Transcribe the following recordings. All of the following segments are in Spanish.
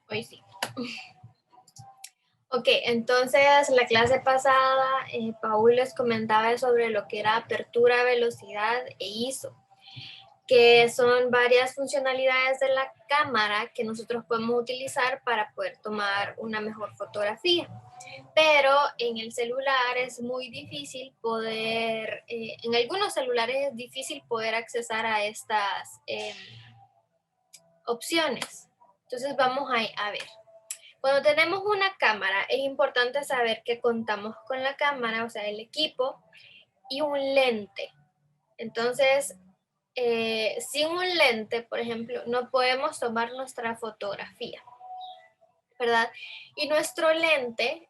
Hoy sí. Ok, entonces la clase pasada, Paul les comentaba sobre lo que era apertura, velocidad e ISO, que son varias funcionalidades de la cámara que nosotros podemos utilizar para poder tomar una mejor fotografía. Pero en el celular es muy difícil poder, en algunos celulares es difícil poder accesar a estas opciones. Entonces vamos a ver. Cuando tenemos una cámara, es importante saber que contamos con la cámara, o sea, el equipo, y un lente. Entonces, sin un lente, por ejemplo, no podemos tomar nuestra fotografía, ¿verdad? Y nuestro lente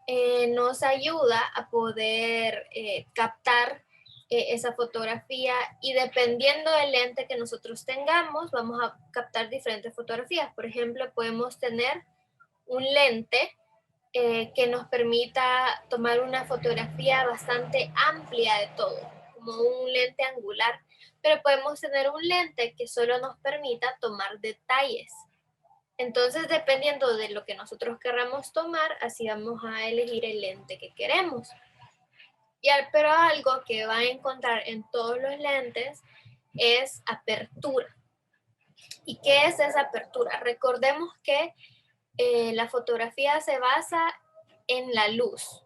nos ayuda a poder captar esa fotografía y dependiendo del lente que nosotros tengamos, vamos a captar diferentes fotografías. Por ejemplo, podemos tener un lente que nos permita tomar una fotografía bastante amplia de todo, como un lente angular, pero podemos tener un lente que solo nos permita tomar detalles. Entonces, dependiendo de lo que nosotros queramos tomar, así vamos a elegir el lente que queremos. Pero algo que va a encontrar en todos los lentes es apertura. ¿Y qué es esa apertura? Recordemos que la fotografía se basa en la luz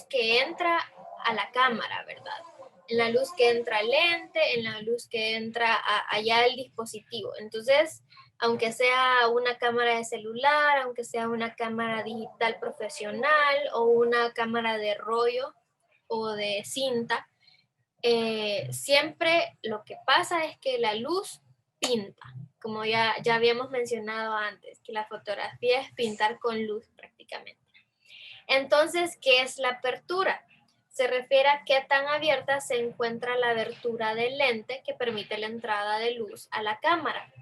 que entra a la cámara, ¿verdad? En la luz que entra al lente, en la luz que entra allá al dispositivo. Entonces, aunque sea una cámara de celular, aunque sea una cámara digital profesional o una cámara de rollo o de cinta, siempre lo que pasa es que la luz pinta, como ya habíamos mencionado antes, que la fotografía es pintar con luz prácticamente. Entonces, ¿qué es la apertura? Se refiere a qué tan abierta se encuentra la abertura del lente que permite la entrada de luz a la cámara.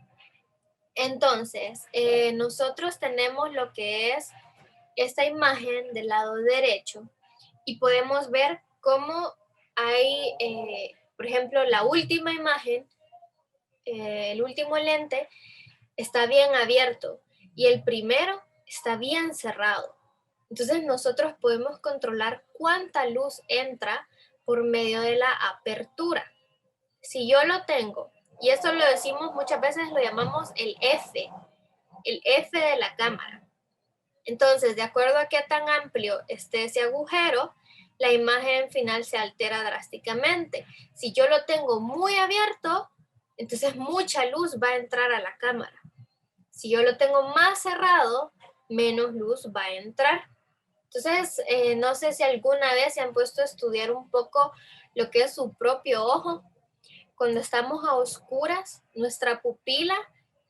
Entonces, nosotros tenemos lo que es esta imagen del lado derecho y podemos ver cómo hay, por ejemplo, la última imagen, el último lente está bien abierto y el primero está bien cerrado. Entonces nosotros podemos controlar cuánta luz entra por medio de la apertura. Si yo lo tengo, y esto lo decimos muchas veces, lo llamamos el F de la cámara. Entonces, de acuerdo a qué tan amplio esté ese agujero, la imagen final se altera drásticamente. Si yo lo tengo muy abierto, entonces mucha luz va a entrar a la cámara. Si yo lo tengo más cerrado, menos luz va a entrar. Entonces, no sé si alguna vez se han puesto a estudiar un poco lo que es su propio ojo. Cuando estamos a oscuras, nuestra pupila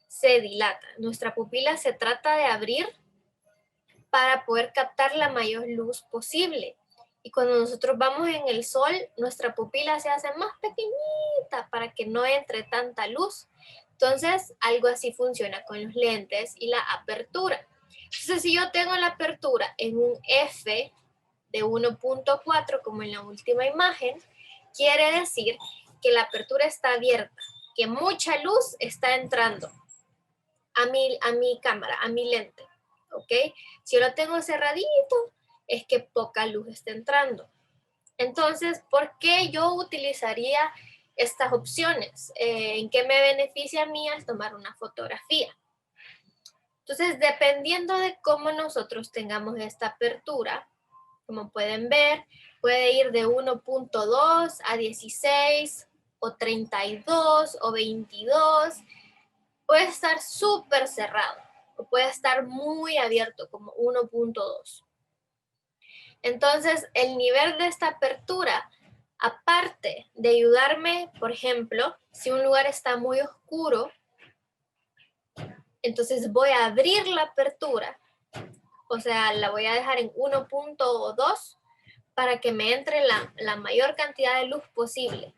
se dilata. Nuestra pupila se trata de abrir para poder captar la mayor luz posible. Y cuando nosotros vamos en el sol, nuestra pupila se hace más pequeñita para que no entre tanta luz. Entonces, algo así funciona con los lentes y la apertura. Entonces, si yo tengo la apertura en un F de 1.4, como en la última imagen, quiere decir que la apertura está abierta, que mucha luz está entrando a mi cámara, a mi lente. ¿Ok? Si yo lo tengo cerradito, es que poca luz está entrando. Entonces, ¿por qué yo utilizaría estas opciones? ¿En qué me beneficia a mí al tomar una fotografía? Entonces, dependiendo de cómo nosotros tengamos esta apertura, como pueden ver, puede ir de 1.2 a 16 o 32 o 22. Puede estar súper cerrado o puede estar muy abierto como 1.2. Entonces, el nivel de esta apertura, aparte de ayudarme, por ejemplo, si un lugar está muy oscuro, entonces voy a abrir la apertura, o sea, la voy a dejar en 1.2 para que me entre la mayor cantidad de luz posible.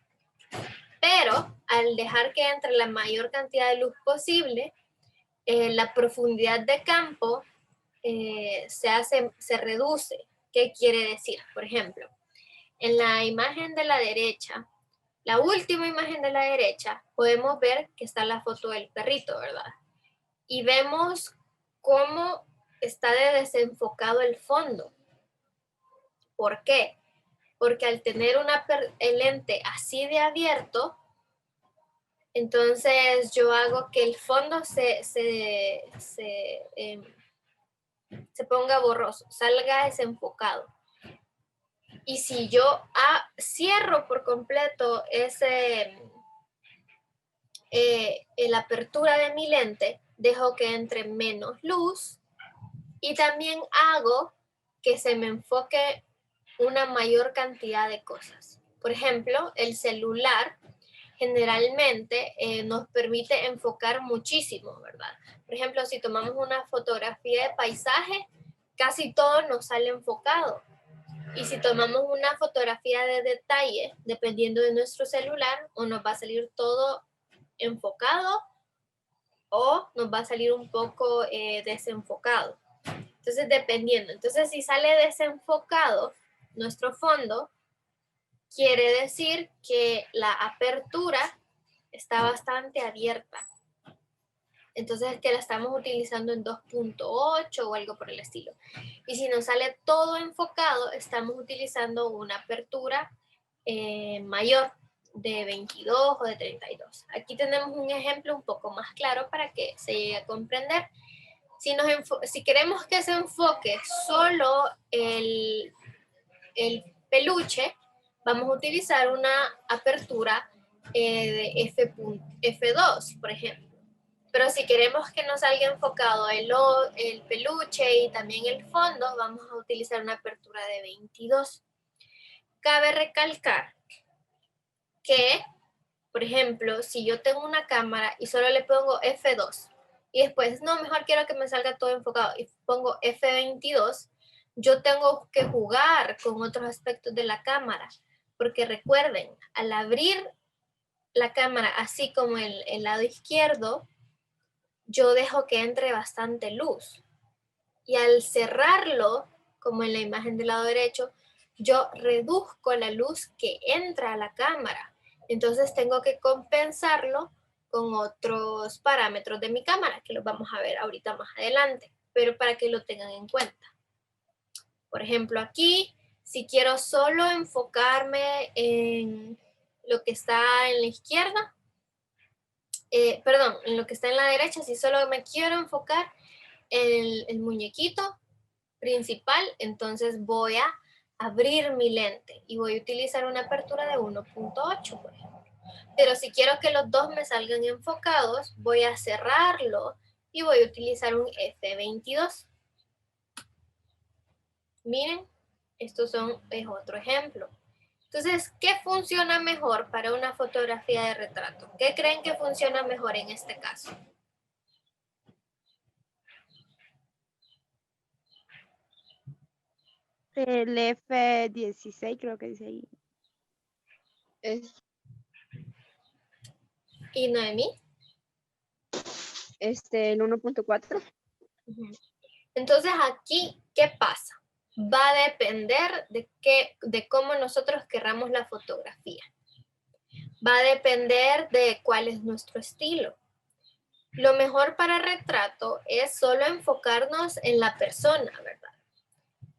Pero al dejar que entre la mayor cantidad de luz posible, la profundidad de campo se reduce. ¿Qué quiere decir? Por ejemplo, en la imagen de la derecha, la última imagen de la derecha, podemos ver que está la foto del perrito, ¿verdad? Y vemos cómo está de desenfocado el fondo. ¿Por qué? Porque al tener el lente así de abierto, entonces yo hago que el fondo se ponga borroso, salga desenfocado. Y si yo cierro por completo la apertura de mi lente, dejo que entre menos luz y también hago que se me enfoque una mayor cantidad de cosas. Por ejemplo, el celular generalmente nos permite enfocar muchísimo, ¿verdad? Por ejemplo, si tomamos una fotografía de paisaje, casi todo nos sale enfocado. Y si tomamos una fotografía de detalle, dependiendo de nuestro celular, o nos va a salir todo enfocado o nos va a salir un poco desenfocado. Entonces, dependiendo. Entonces, si sale desenfocado nuestro fondo, quiere decir que la apertura está bastante abierta. Entonces es que la estamos utilizando en 2.8 o algo por el estilo. Y si nos sale todo enfocado, estamos utilizando una apertura mayor de 22 o de 32. Aquí tenemos un ejemplo un poco más claro para que se llegue a comprender. Si queremos que se enfoque solo el peluche, vamos a utilizar una apertura de F2, por ejemplo. Pero si queremos que nos salga enfocado el peluche y también el fondo, vamos a utilizar una apertura de 22. Cabe recalcar que, por ejemplo, si yo tengo una cámara y solo le pongo F2 y después, no, mejor quiero que me salga todo enfocado y pongo F22, yo tengo que jugar con otros aspectos de la cámara. Porque recuerden, al abrir la cámara así como el lado izquierdo, yo dejo que entre bastante luz. Y al cerrarlo, como en la imagen del lado derecho, yo reduzco la luz que entra a la cámara. Entonces tengo que compensarlo con otros parámetros de mi cámara, que los vamos a ver ahorita más adelante, pero para que lo tengan en cuenta. Por ejemplo, aquí, si quiero solo enfocarme en lo que está en la izquierda, perdón, en lo que está en la derecha, si solo me quiero enfocar en el muñequito principal, entonces voy a abrir mi lente y voy a utilizar una apertura de 1.8, por ejemplo. Pero si quiero que los dos me salgan enfocados, voy a cerrarlo y voy a utilizar un F22. Miren, estos es otro ejemplo. Entonces, ¿qué funciona mejor para una fotografía de retrato? ¿Qué creen que funciona mejor en este caso? El F16 creo que dice ahí. ¿Y Noemí? El 1.4. Entonces aquí, ¿qué pasa? Va a depender de cómo nosotros querramos la fotografía. Va a depender de cuál es nuestro estilo. Lo mejor para retrato es solo enfocarnos en la persona, ¿verdad?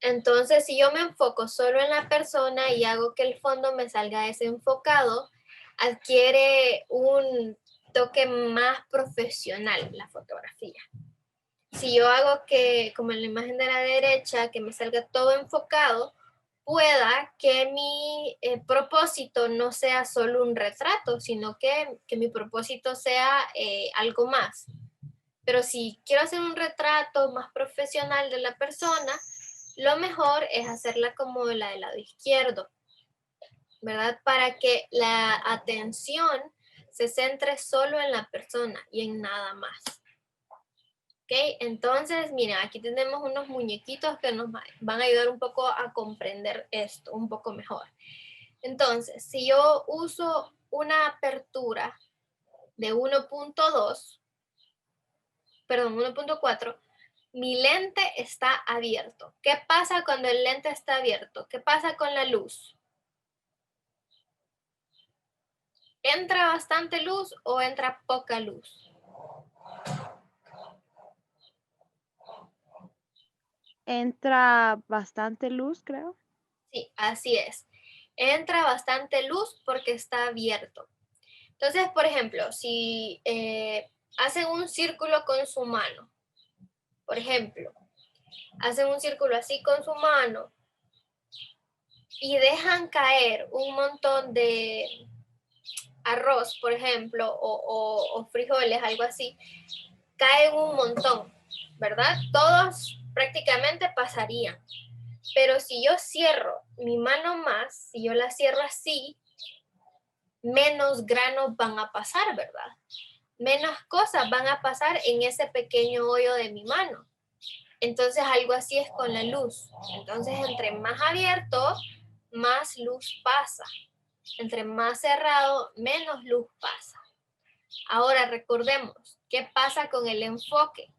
Entonces, si yo me enfoco solo en la persona y hago que el fondo me salga desenfocado, adquiere un toque más profesional la fotografía. Si yo hago que, como en la imagen de la derecha, que me salga todo enfocado, pueda que mi propósito no sea solo un retrato, sino que mi propósito sea algo más. Pero si quiero hacer un retrato más profesional de la persona, lo mejor es hacerla como la del lado izquierdo, ¿verdad? Para que la atención se centre solo en la persona y en nada más. ¿Ok? Entonces, miren, aquí tenemos unos muñequitos que nos van a ayudar un poco a comprender esto un poco mejor. Entonces, si yo uso una apertura de 1.2, perdón, 1.4, mi lente está abierto. ¿Qué pasa cuando el lente está abierto? ¿Qué pasa con la luz? ¿Entra bastante luz o entra poca luz? Entra bastante luz, creo. Sí, así es. Entra bastante luz porque está abierto. Entonces, por ejemplo, si hacen un círculo con su mano, por ejemplo, hacen un círculo así con su mano y dejan caer un montón de arroz, por ejemplo, o frijoles, algo así, caen un montón, ¿verdad? Todos prácticamente pasarían. Pero si yo cierro mi mano más, si yo la cierro así, menos granos van a pasar, ¿verdad? Menos cosas van a pasar en ese pequeño hoyo de mi mano. Entonces algo así es con la luz. Entonces entre más abierto, más luz pasa. Entre más cerrado, menos luz pasa. Ahora recordemos, ¿qué pasa con el enfoque?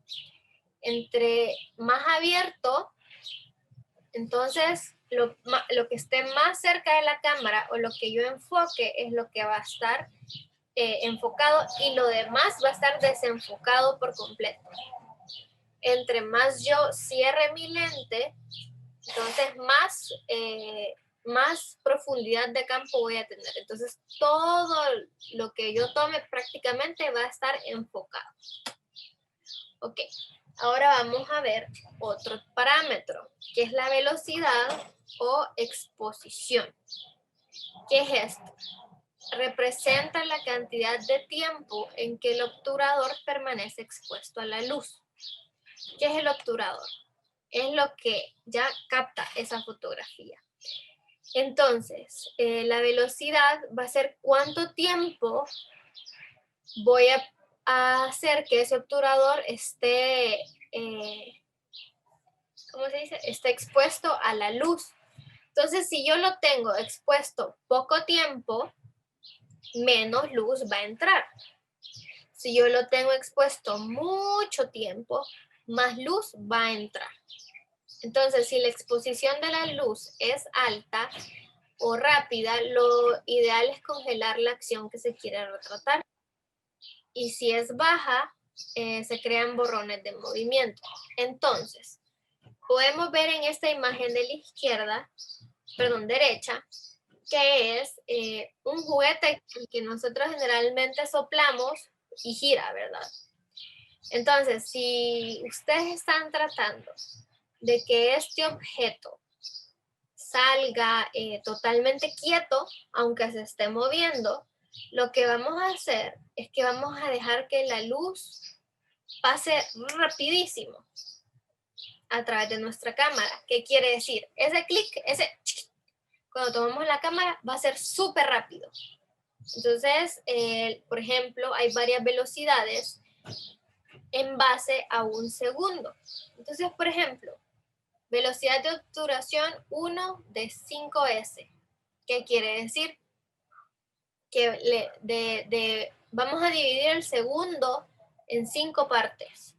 Entre más abierto, entonces lo que esté más cerca de la cámara o lo que yo enfoque es lo que va a estar enfocado y lo demás va a estar desenfocado por completo. Entre más yo cierre mi lente, entonces más profundidad de campo voy a tener. Entonces todo lo que yo tome prácticamente va a estar enfocado. Ok, ahora vamos a ver otro parámetro, que es la velocidad o exposición. ¿Qué es esto? Representa la cantidad de tiempo en que el obturador permanece expuesto a la luz. ¿Qué es el obturador? Es lo que ya capta esa fotografía. Entonces, la velocidad va a ser cuánto tiempo voy a hacer que ese obturador esté, ¿cómo se dice? Esté expuesto a la luz. Entonces, si yo lo tengo expuesto poco tiempo, menos luz va a entrar. Si yo lo tengo expuesto mucho tiempo, más luz va a entrar. Entonces, si la exposición de la luz es alta o rápida, lo ideal es congelar la acción que se quiere retratar. Y si es baja, se crean borrones de movimiento. Entonces, podemos ver en esta imagen de la izquierda, perdón, derecha, que es un juguete que nosotros generalmente soplamos y gira, ¿verdad? Entonces, si ustedes están tratando de que este objeto salga totalmente quieto, aunque se esté moviendo, lo que vamos a hacer es que vamos a dejar que la luz pase rapidísimo a través de nuestra cámara. ¿Qué quiere decir? Ese clic, cuando tomamos la cámara, va a ser súper rápido. Entonces, por ejemplo, hay varias velocidades en base a un segundo. Entonces, por ejemplo, velocidad de obturación 1 de 5S. ¿Qué quiere decir? Que vamos a dividir el segundo en 5 partes.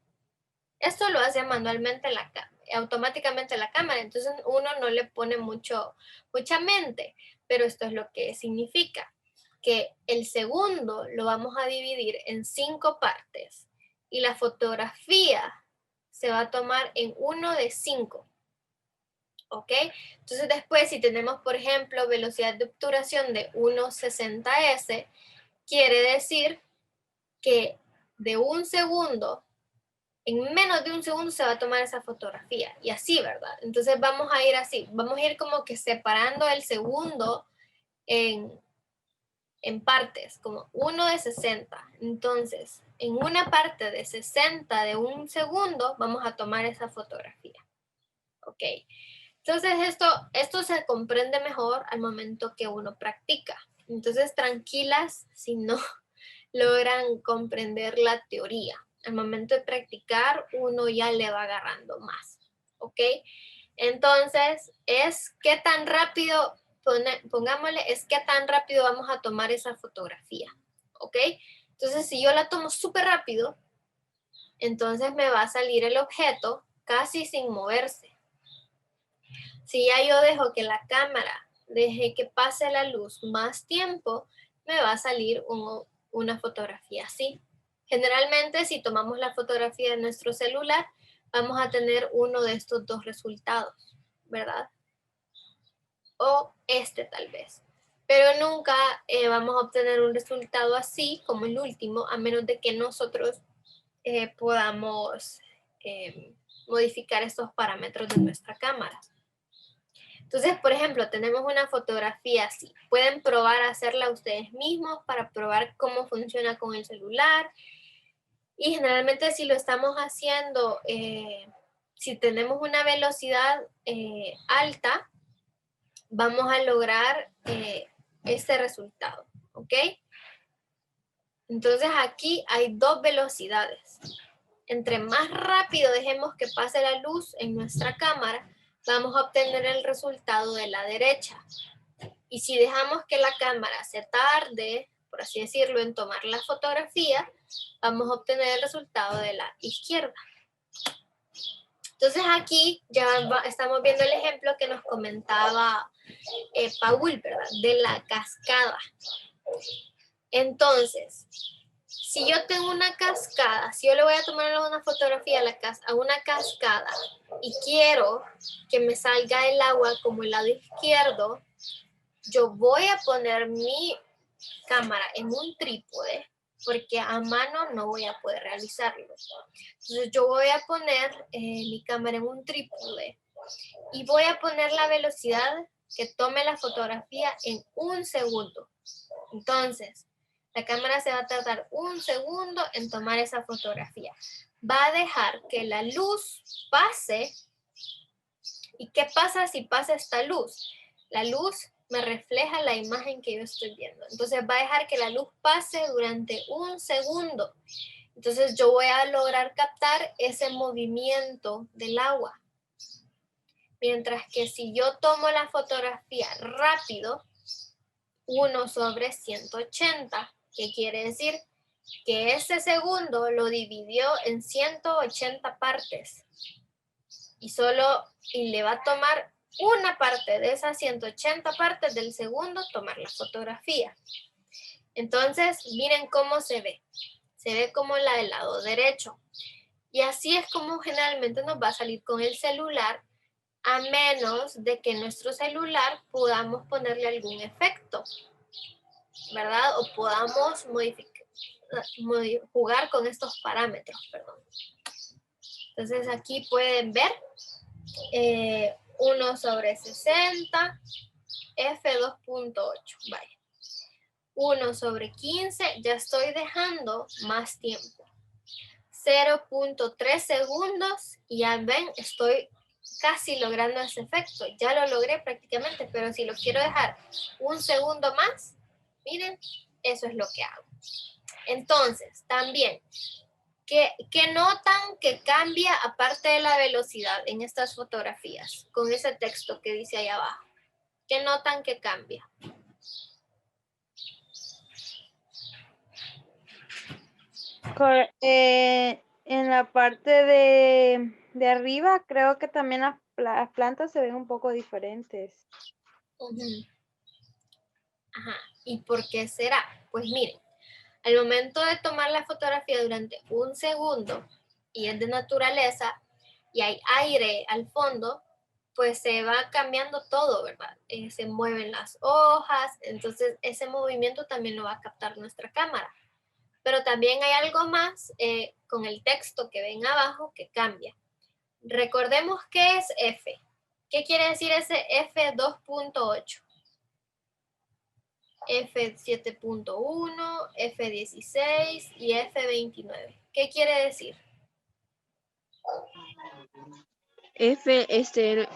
Esto lo hace manualmente automáticamente la cámara, entonces uno no le pone mucha mente, pero esto es lo que significa, que el segundo lo vamos a dividir en 5 partes y la fotografía se va a tomar en 1 de 5. ¿Ok? Entonces después si tenemos, por ejemplo, velocidad de obturación de 1.60S, quiere decir que de un segundo, en menos de un segundo se va a tomar esa fotografía. Y así, ¿verdad? Entonces vamos a ir así, vamos a ir como que separando el segundo en partes, como 1 de 60. Entonces, en una parte de 60 de un segundo, vamos a tomar esa fotografía. ¿Ok? Entonces esto se comprende mejor al momento que uno practica. Entonces tranquilas si no logran comprender la teoría. Al momento de practicar uno ya le va agarrando más. ¿Ok? Entonces es qué tan rápido, pongámosle, es qué tan rápido vamos a tomar esa fotografía. ¿Ok? Entonces si yo la tomo súper rápido, entonces me va a salir el objeto casi sin moverse. Si ya yo dejo que la cámara deje que pase la luz más tiempo, me va a salir una fotografía así. Generalmente, si tomamos la fotografía de nuestro celular, vamos a tener uno de estos dos resultados, ¿verdad? O este tal vez. Pero nunca vamos a obtener un resultado así como el último, a menos de que nosotros podamos modificar estos parámetros de nuestra cámara. Entonces, por ejemplo, tenemos una fotografía así. Pueden probar a hacerla ustedes mismos para probar cómo funciona con el celular. Y generalmente si lo estamos haciendo, si tenemos una velocidad alta, vamos a lograr este resultado, ¿ok? Entonces aquí hay dos velocidades. Entre más rápido dejemos que pase la luz en nuestra cámara, vamos a obtener el resultado de la derecha. Y si dejamos que la cámara se tarde, por así decirlo, en tomar la fotografía, vamos a obtener el resultado de la izquierda. Entonces aquí ya estamos viendo el ejemplo que nos comentaba Paul, ¿verdad? De la cascada. Entonces, si yo tengo una cascada, si yo le voy a tomar una fotografía a una cascada y quiero que me salga el agua como el lado izquierdo, yo voy a poner mi cámara en un trípode porque a mano no voy a poder realizarlo. Entonces yo voy a poner mi cámara en un trípode y voy a poner la velocidad que tome la fotografía en 1 segundo. Entonces, la cámara se va a tardar 1 segundo en tomar esa fotografía. Va a dejar que la luz pase. ¿Y qué pasa si pasa esta luz? La luz me refleja la imagen que yo estoy viendo. Entonces va a dejar que la luz pase durante 1 segundo. Entonces yo voy a lograr captar ese movimiento del agua. Mientras que si yo tomo la fotografía rápido, 1/180, ¿qué quiere decir? Que ese segundo lo dividió en 180 partes. Y le va a tomar una parte de esas 180 partes del segundo tomar la fotografía. Entonces, miren cómo se ve. Se ve como la del lado derecho. Y así es como generalmente nos va a salir con el celular, a menos de que nuestro celular podamos ponerle algún efecto, ¿verdad? O podamos jugar con estos parámetros, perdón. Entonces aquí pueden ver 1/60, F2.8, vaya. 1/15, ya estoy dejando más tiempo. 0.3 segundos y ya ven, estoy casi logrando ese efecto. Ya lo logré prácticamente, pero si lo quiero dejar 1 segundo más, miren, eso es lo que hago. Entonces, también, ¿qué notan que cambia aparte de la velocidad en estas fotografías? Con ese texto que dice ahí abajo. ¿Qué notan que cambia? En la parte de arriba creo que también las plantas se ven un poco diferentes. Ajá. ¿Y por qué será? Pues miren, al momento de tomar la fotografía durante 1 segundo y es de naturaleza y hay aire al fondo, pues se va cambiando todo, ¿verdad? Se mueven las hojas, entonces ese movimiento también lo va a captar nuestra cámara. Pero también hay algo más con el texto que ven abajo que cambia. Recordemos qué es F. ¿Qué quiere decir ese F2.8? F7.1, F16 y F29. ¿Qué quiere decir?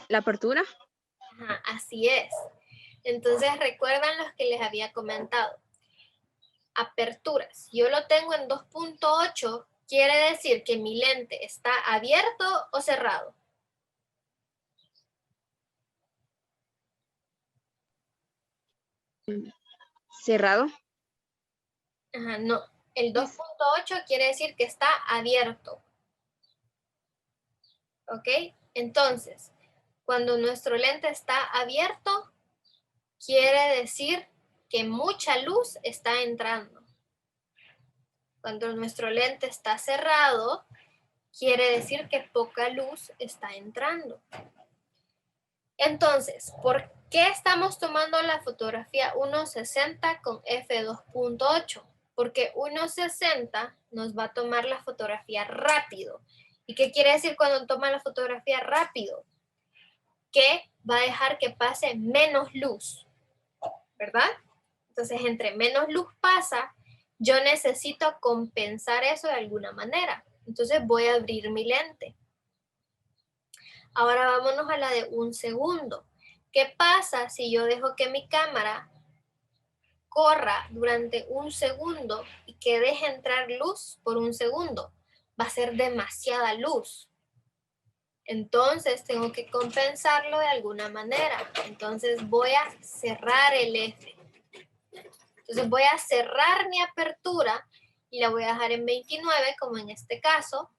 La apertura. Ajá, así es. Entonces recuerdan los que les había comentado. Aperturas. Yo lo tengo en 2.8. Quiere decir que mi lente está abierto o cerrado. Cerrado. Ajá, no. El 2.8 quiere decir que está abierto. ¿Ok? Entonces, cuando nuestro lente está abierto, quiere decir que mucha luz está entrando. Cuando nuestro lente está cerrado, quiere decir que poca luz está entrando. Entonces, ¿por qué estamos tomando la fotografía 1.60 con f2.8? Porque 1.60 nos va a tomar la fotografía rápido. ¿Y qué quiere decir cuando toma la fotografía rápido? Que va a dejar que pase menos luz, ¿verdad? Entonces, entre menos luz pasa, yo necesito compensar eso de alguna manera. Entonces voy a abrir mi lente. Ahora vámonos a la de 1 segundo. ¿Qué pasa si yo dejo que mi cámara corra durante 1 segundo y que deje entrar luz por 1 segundo? Va a ser demasiada luz. Entonces tengo que compensarlo de alguna manera. Entonces voy a cerrar el F. Entonces voy a cerrar mi apertura y la voy a dejar en 29, como en este caso.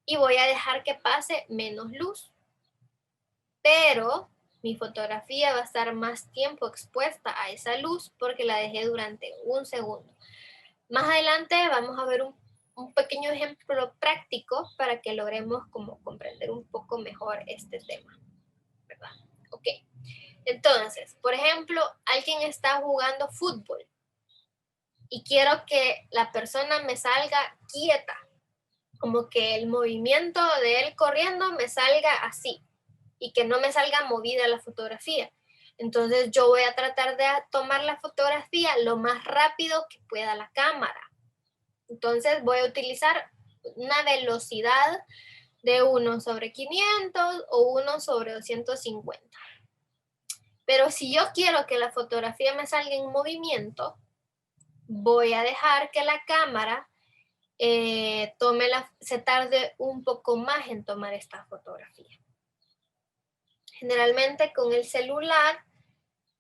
Y voy a dejar que pase menos luz. Pero mi fotografía va a estar más tiempo expuesta a esa luz porque la dejé durante 1 segundo. Más adelante vamos a ver un pequeño ejemplo práctico para que logremos como comprender un poco mejor este tema, ¿verdad? Ok. Entonces, por ejemplo, alguien está jugando fútbol y quiero que la persona me salga quieta, como que el movimiento de él corriendo me salga así y que no me salga movida la fotografía. Entonces yo voy a tratar de tomar la fotografía lo más rápido que pueda la cámara. Entonces voy a utilizar una velocidad de 1/500 o 1/250. Pero si yo quiero que la fotografía me salga en movimiento, voy a dejar que la cámara se tarde un poco más en tomar esta fotografía. Generalmente con el celular,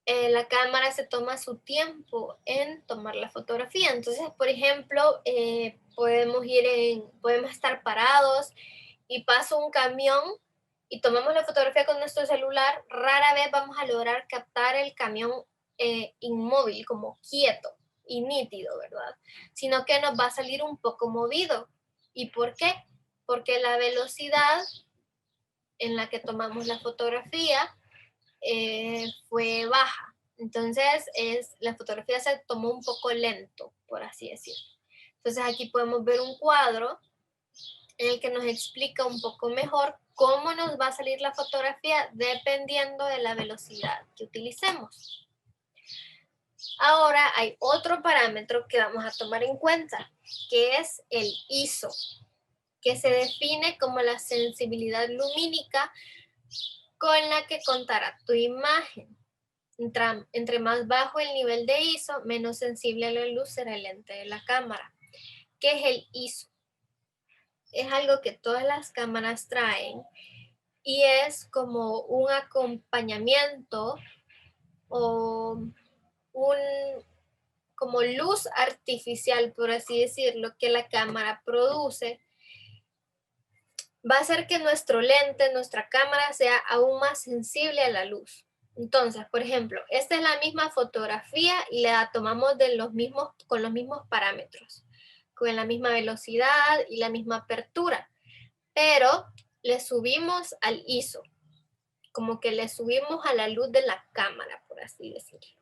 la cámara se toma su tiempo en tomar la fotografía. Entonces, por ejemplo, podemos estar parados y pasa un camión y tomamos la fotografía con nuestro celular. Rara vez vamos a lograr captar el camión inmóvil, como quieto y nítido, ¿verdad? Sino que nos va a salir un poco movido. ¿Y por qué? Porque la velocidad en la que tomamos la fotografía fue baja. Entonces, la fotografía se tomó un poco lento, por así decirlo. Entonces, aquí podemos ver un cuadro en el que nos explica un poco mejor cómo nos va a salir la fotografía dependiendo de la velocidad que utilicemos. Ahora hay otro parámetro que vamos a tomar en cuenta, que es el ISO, que se define como la sensibilidad lumínica con la que contará tu imagen. Entre más bajo el nivel de ISO, menos sensible a la luz será el lente de la cámara. ¿Qué es el ISO? Es algo que todas las cámaras traen y es como un acompañamiento o como luz artificial, por así decirlo, que la cámara produce. Va a hacer que nuestro lente, nuestra cámara, sea aún más sensible a la luz. Entonces, por ejemplo, esta es la misma fotografía y la tomamos con los mismos parámetros, con la misma velocidad y la misma apertura, pero le subimos al ISO, como que le subimos a la luz de la cámara, por así decirlo.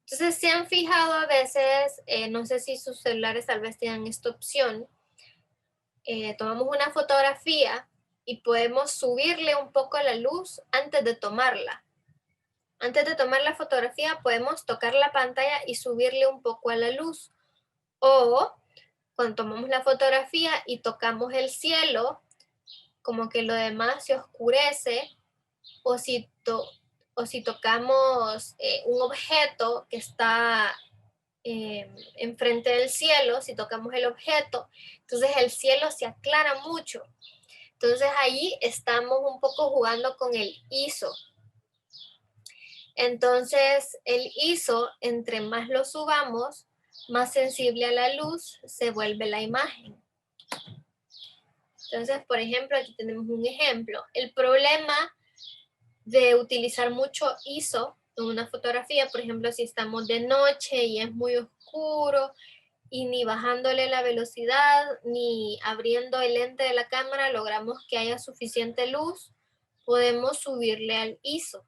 Entonces, se han fijado a veces, no sé si sus celulares tal vez tengan esta opción, tomamos una fotografía y podemos subirle un poco la luz antes de tomarla. Antes de tomar la fotografía podemos tocar la pantalla y subirle un poco a la luz. O cuando tomamos la fotografía y tocamos el cielo, como que lo demás se oscurece. O si tocamos un objeto que está enfrente del cielo, si tocamos el objeto, entonces el cielo se aclara mucho. Entonces ahí estamos un poco jugando con el ISO. Entonces el ISO, entre más lo subamos, más sensible a la luz se vuelve la imagen. Entonces, por ejemplo, aquí tenemos un ejemplo. El problema de utilizar mucho ISO en una fotografía, por ejemplo, si estamos de noche y es muy oscuro y ni bajándole la velocidad, ni abriendo el lente de la cámara logramos que haya suficiente luz, podemos subirle al ISO.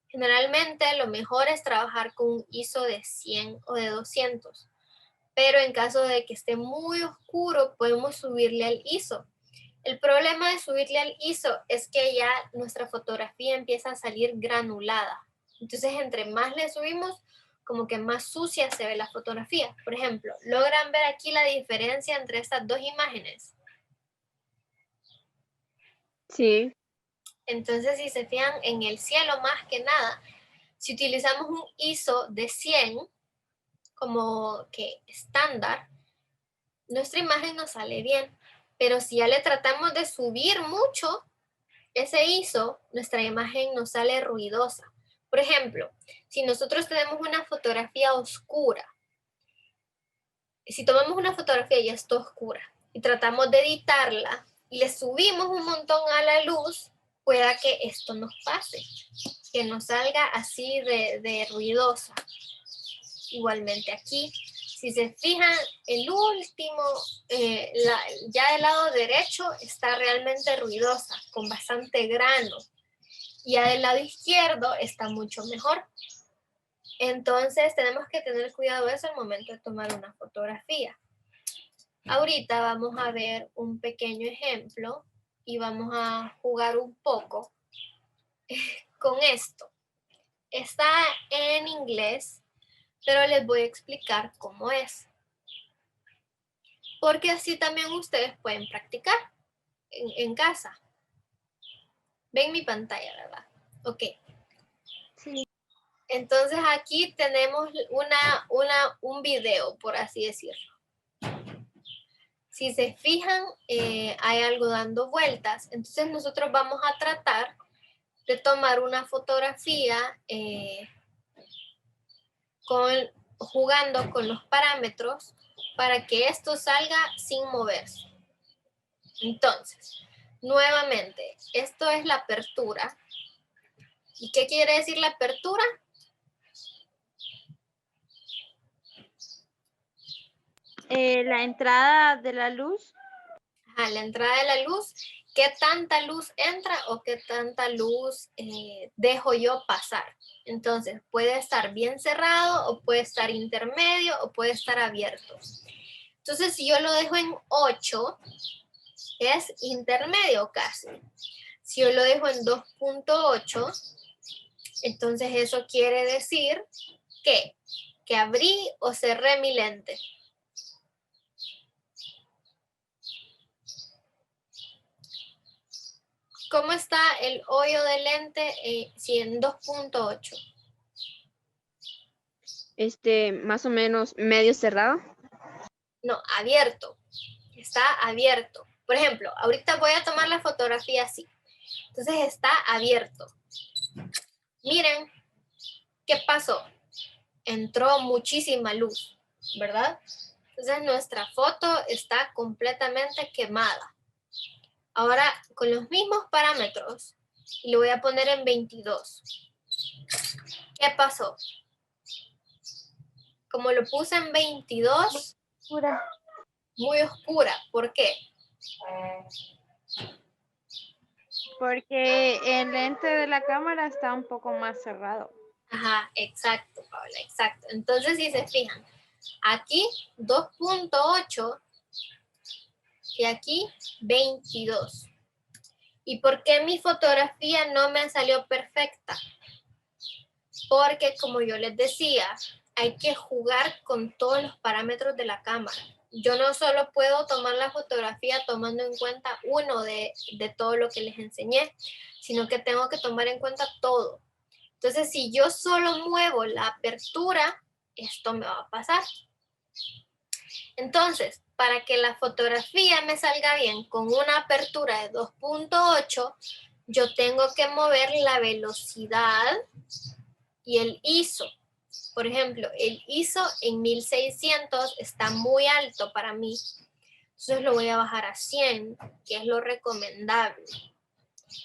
Generalmente lo mejor es trabajar con un ISO de 100 o de 200, pero en caso de que esté muy oscuro podemos subirle al ISO. El problema de subirle al ISO es que ya nuestra fotografía empieza a salir granulada. Entonces, entre más le subimos, como que más sucia se ve la fotografía. Por ejemplo, ¿logran ver aquí la diferencia entre estas dos imágenes? Sí. Entonces, si se fijan en el cielo más que nada, si utilizamos un ISO de 100 como que estándar, nuestra imagen nos sale bien. Pero si ya le tratamos de subir mucho ese ISO, nuestra imagen nos sale ruidosa. Por ejemplo, si nosotros tenemos una fotografía oscura, si tomamos una fotografía y está oscura y tratamos de editarla y le subimos un montón a la luz, pueda que esto nos pase, que nos salga así de ruidosa. Igualmente aquí, si se fijan, el último, ya del lado derecho está realmente ruidosa, con bastante grano. Y ya del lado izquierdo está mucho mejor. Entonces tenemos que tener cuidado de eso al momento de tomar una fotografía. Ahorita vamos a ver un pequeño ejemplo y vamos a jugar un poco con esto. Está en inglés, pero les voy a explicar cómo es. Porque así también ustedes pueden practicar en casa. Ven mi pantalla, ¿verdad? Ok. Sí. Entonces aquí tenemos un video, por así decirlo. Si se fijan, hay algo dando vueltas. Entonces nosotros vamos a tratar de tomar una fotografía jugando con los parámetros para que esto salga sin moverse. Entonces, nuevamente, esto es la apertura. ¿Y qué quiere decir la apertura? La entrada de la luz. A la entrada de la luz, ¿qué tanta luz entra o qué tanta luz dejo yo pasar? Entonces, puede estar bien cerrado o puede estar intermedio o puede estar abierto. Entonces, si yo lo dejo en 8, es intermedio casi. Si yo lo dejo en 2.8, entonces eso quiere decir que abrí o cerré mi lente. ¿Cómo está el hoyo del lente si en 2.8? Más o menos medio cerrado. No, abierto. Está abierto. Por ejemplo, ahorita voy a tomar la fotografía así. Entonces está abierto. Miren, ¿qué pasó? Entró muchísima luz, ¿verdad? Entonces nuestra foto está completamente quemada. Ahora, con los mismos parámetros, y lo voy a poner en 22. ¿Qué pasó? Como lo puse en 22, muy oscura. ¿Por qué? Porque el lente de la cámara está un poco más cerrado. Ajá, exacto, Paola, exacto. Entonces, si se fijan, aquí 2.8 y aquí 22. ¿Y por qué mi fotografía no me salió perfecta? Porque, como yo les decía, hay que jugar con todos los parámetros de la cámara. Yo no solo puedo tomar la fotografía tomando en cuenta uno de todo lo que les enseñé, sino que tengo que tomar en cuenta todo. Entonces, si yo solo muevo la apertura, esto me va a pasar. Entonces, para que la fotografía me salga bien con una apertura de 2.8, yo tengo que mover la velocidad y el ISO. Por ejemplo, el ISO en 1600 está muy alto para mí. Entonces lo voy a bajar a 100, que es lo recomendable.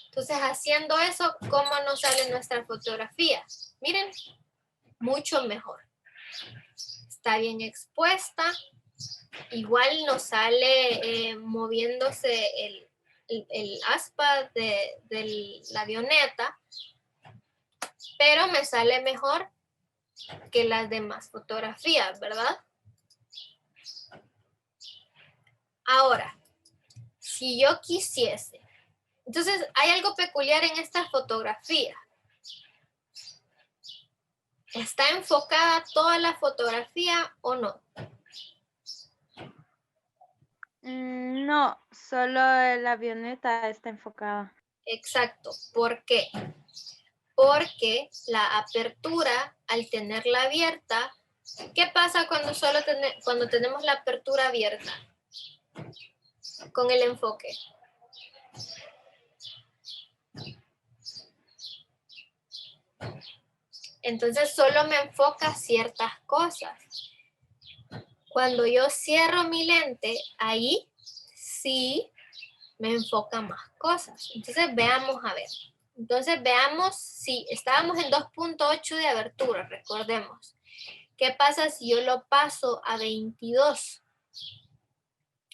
Entonces, haciendo eso, ¿cómo nos sale nuestra fotografía? Miren, mucho mejor. Está bien expuesta, igual nos sale moviéndose el aspa de la avioneta, pero me sale mejor que las demás fotografías, ¿verdad? Ahora, si yo quisiese, entonces hay algo peculiar en esta fotografía. ¿Está enfocada toda la fotografía o no? No, solo la avioneta está enfocada. Exacto. ¿Por qué? Porque la apertura, al tenerla abierta, ¿qué pasa cuando cuando tenemos la apertura abierta con el enfoque? Entonces solo me enfoca ciertas cosas. Cuando yo cierro mi lente, ahí sí me enfoca más cosas. Entonces veamos a ver. Entonces veamos si estábamos en 2.8 de abertura, recordemos. ¿Qué pasa si yo lo paso a 22?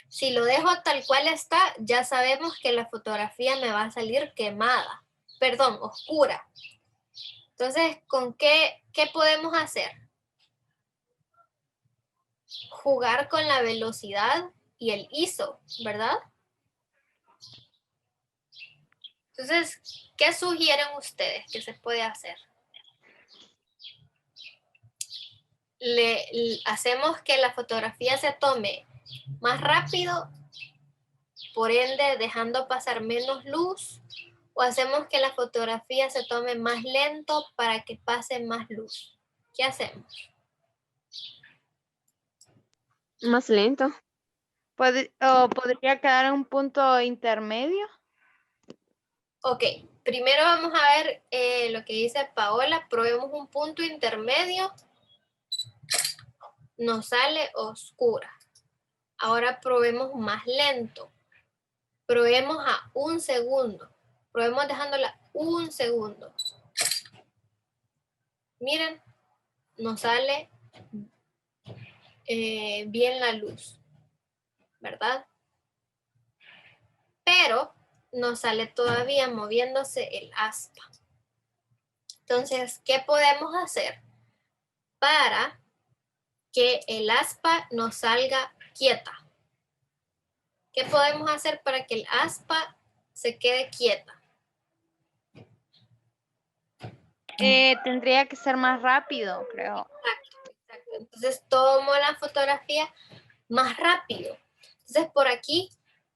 Si lo dejo tal cual está, ya sabemos que la fotografía me va a salir quemada. Perdón, oscura. Entonces, ¿con qué podemos hacer? Jugar con la velocidad y el ISO, ¿verdad? Entonces, ¿qué sugieren ustedes que se puede hacer? Hacemos que la fotografía se tome más rápido, por ende dejando pasar menos luz, o hacemos que la fotografía se tome más lento para que pase más luz. ¿Qué hacemos? Más lento. ¿O podría quedar en un punto intermedio? Ok, primero vamos a ver lo que dice Paola. Probemos un punto intermedio. Nos sale oscura. Ahora probemos más lento. Probemos a 1 segundo. Probemos dejándola 1 segundo. Miren, nos sale bien la luz, ¿verdad? Pero nos sale todavía moviéndose el aspa. Entonces, ¿qué podemos hacer para que el aspa nos salga quieta? ¿Qué podemos hacer para que el aspa se quede quieta? Tendría que ser más rápido, creo. Exacto. Entonces tomo la fotografía más rápido. Entonces por aquí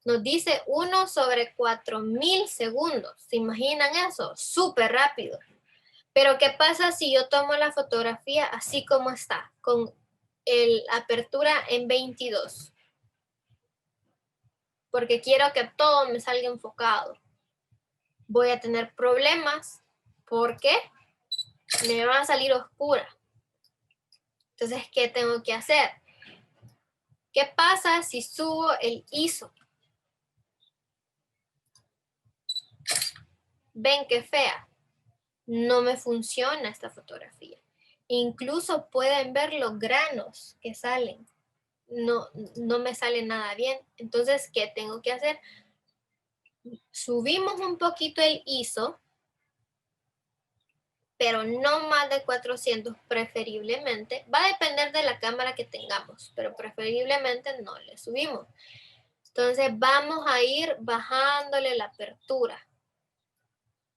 nos dice 1/4000 segundos. ¿Se imaginan eso? Súper rápido. Pero ¿qué pasa si yo tomo la fotografía así como está? Con la apertura en 22. Porque quiero que todo me salga enfocado. Voy a tener problemas porque me va a salir oscura. Entonces, ¿qué tengo que hacer? ¿Qué pasa si subo el ISO? ¿Ven qué fea? No me funciona esta fotografía. Incluso pueden ver los granos que salen. No me sale nada bien. Entonces, ¿qué tengo que hacer? Subimos un poquito el ISO, pero no más de 400 preferiblemente. Va a depender de la cámara que tengamos, pero preferiblemente no le subimos. Entonces vamos a ir bajándole la apertura.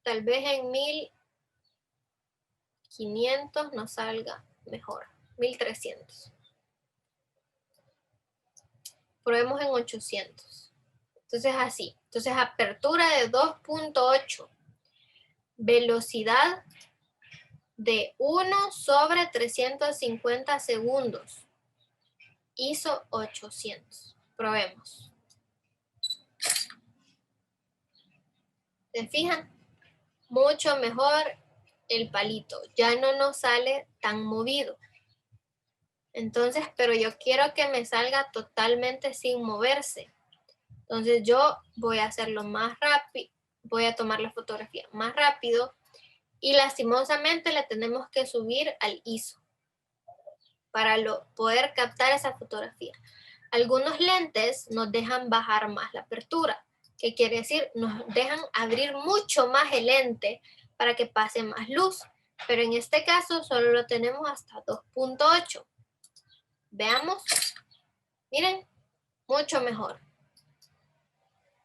Tal vez en 1500 nos salga mejor. 1300. Probemos en 800. Entonces así. Entonces apertura de 2.8. Velocidad de 1/350 segundos. ISO 800. Probemos. ¿Se fijan? Mucho mejor el palito. Ya no nos sale tan movido. Entonces, pero yo quiero que me salga totalmente sin moverse. Entonces yo voy a hacerlo más rápido. Voy a tomar la fotografía más rápido. Y lastimosamente le tenemos que subir al ISO para poder captar esa fotografía. Algunos lentes nos dejan bajar más la apertura. ¿Qué quiere decir? Nos dejan abrir mucho más el lente para que pase más luz. Pero en este caso solo lo tenemos hasta 2.8. Veamos. Miren, mucho mejor.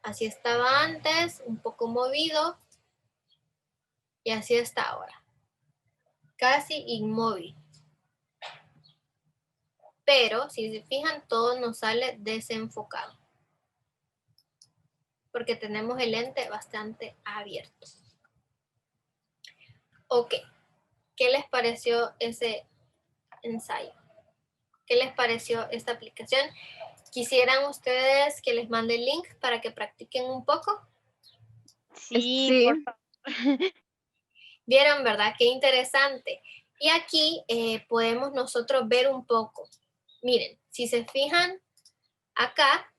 Así estaba antes, un poco movido. Y así está ahora. Casi inmóvil. Pero si se fijan, todo nos sale desenfocado. Porque tenemos el lente bastante abierto. Ok, ¿qué les pareció ese ensayo? ¿Qué les pareció esta aplicación? ¿Quisieran ustedes que les mande el link para que practiquen un poco? Sí, Sí. por favor. Vieron, ¿verdad? Qué interesante. Y aquí podemos nosotros ver un poco. Miren, si se fijan acá,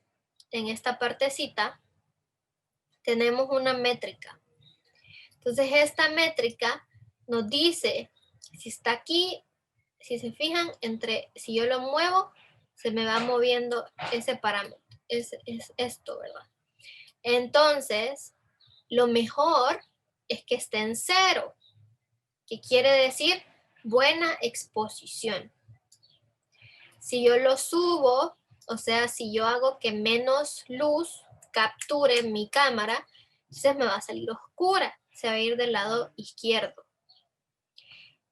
en esta partecita, tenemos una métrica. Entonces esta métrica nos dice si está aquí, si se fijan, si yo lo muevo, se me va moviendo ese parámetro. Es esto, ¿verdad? Entonces, lo mejor es que esté en 0, que quiere decir buena exposición. Si yo lo subo, o sea, si yo hago que menos luz capture mi cámara, entonces me va a salir oscura, se va a ir del lado izquierdo.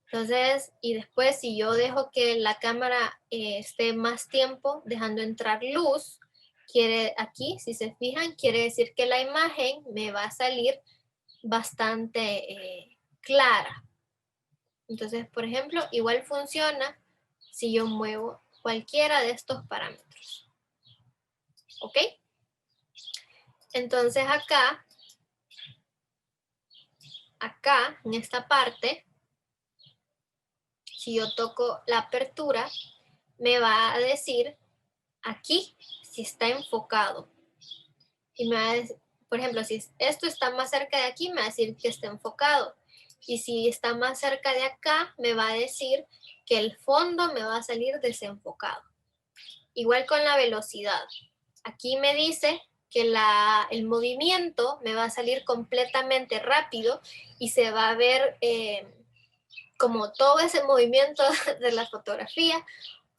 Entonces, y después si yo dejo que la cámara esté más tiempo dejando entrar luz, aquí, si se fijan, quiere decir que la imagen me va a salir bastante clara. Entonces, por ejemplo, igual funciona si yo muevo cualquiera de estos parámetros. ¿Ok? Entonces acá, en esta parte, si yo toco la apertura, me va a decir aquí si está enfocado. Y me va a decir, por ejemplo, si esto está más cerca de aquí, me va a decir que está enfocado. Y si está más cerca de acá, me va a decir que el fondo me va a salir desenfocado. Igual con la velocidad. Aquí me dice que el movimiento me va a salir completamente rápido y se va a ver como todo ese movimiento de la fotografía,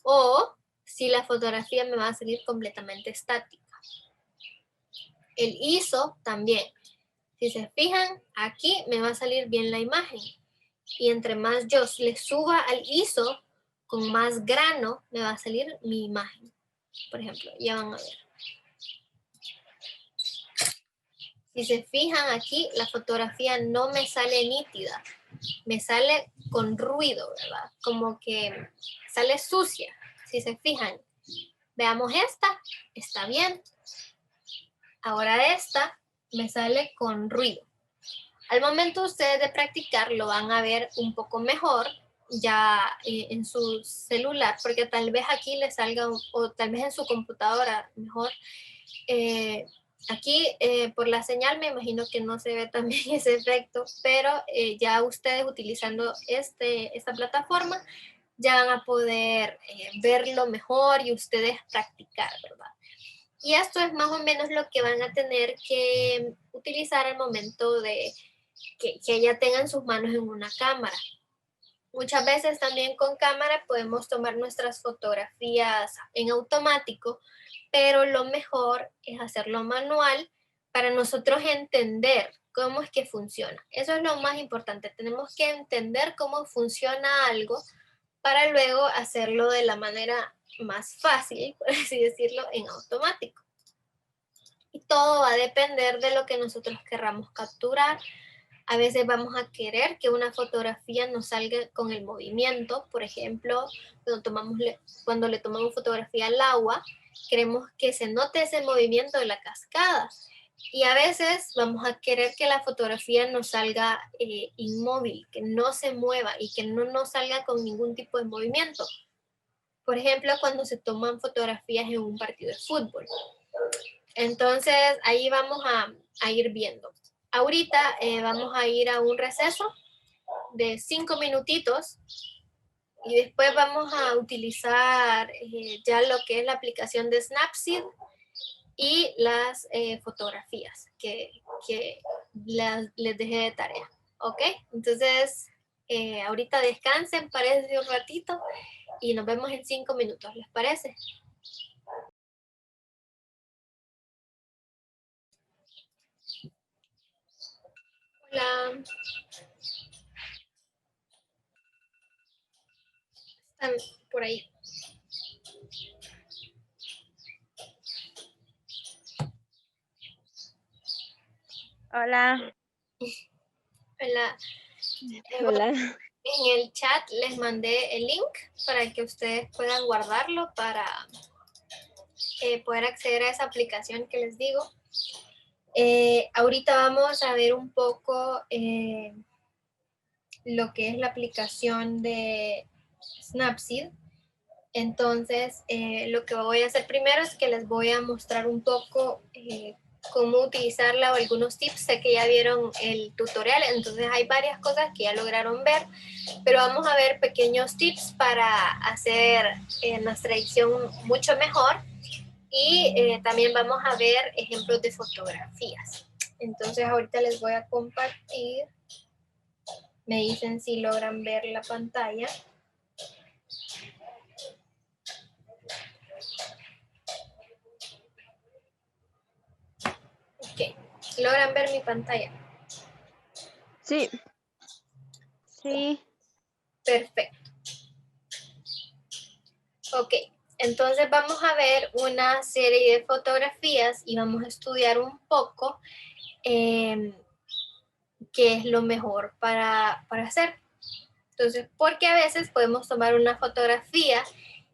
o si la fotografía me va a salir completamente estática. El ISO también. Si se fijan, aquí me va a salir bien la imagen. Y entre más yo le suba al ISO, con más grano me va a salir mi imagen. Por ejemplo, ya van a ver. Si se fijan aquí, la fotografía no me sale nítida. Me sale con ruido, ¿verdad? Como que sale sucia. Si se fijan, veamos esta, está bien. Ahora esta me sale con ruido. Al momento ustedes de practicar lo van a ver un poco mejor ya en su celular, porque tal vez aquí les salga, o tal vez en su computadora mejor. Aquí por la señal me imagino que no se ve también ese efecto, pero ya ustedes utilizando esta plataforma ya van a poder verlo mejor y ustedes practicar, ¿verdad? Y esto es más o menos lo que van a tener que utilizar al momento de que ya tengan sus manos en una cámara. Muchas veces también con cámara podemos tomar nuestras fotografías en automático, pero lo mejor es hacerlo manual para nosotros entender cómo es que funciona. Eso es lo más importante. Tenemos que entender cómo funciona algo para luego hacerlo de la manera más fácil, por así decirlo, en automático. Y todo va a depender de lo que nosotros querramos capturar. A veces vamos a querer que una fotografía nos salga con el movimiento. Por ejemplo, cuando le tomamos fotografía al agua, queremos que se note ese movimiento de la cascada. Y a veces vamos a querer que la fotografía nos salga inmóvil, que no se mueva y que no nos salga con ningún tipo de movimiento. Por ejemplo, cuando se toman fotografías en un partido de fútbol. Entonces, ahí vamos a ir viendo. Ahorita vamos a ir a un receso de 5 minutitos Y después vamos a utilizar ya lo que es la aplicación de Snapseed y las fotografías que les dejé de tarea. ¿Ok? Entonces, ahorita descansen, párense un ratito y nos vemos en 5 minutos. ¿Les parece? Hola. Están por ahí. Hola. Hola. Bueno, Hola. en el chat les mandé el link para que ustedes puedan guardarlo para poder acceder a esa aplicación que les digo. Ahorita vamos a ver un poco lo que es la aplicación de Snapseed. Entonces, lo que voy a hacer primero es que les voy a mostrar un poco cómo utilizarla o algunos tips. Sé que ya vieron el tutorial, entonces hay varias cosas que ya lograron ver, pero vamos a ver pequeños tips para hacer nuestra edición mucho mejor y también vamos a ver ejemplos de fotografías. Entonces, ahorita les voy a compartir. Me dicen si logran ver la pantalla. Ok, logran ver mi pantalla. Sí. Sí. Perfecto. Ok, entonces vamos a ver una serie de fotografías y vamos a estudiar un poco qué es lo mejor para hacer. Entonces, porque a veces podemos tomar una fotografía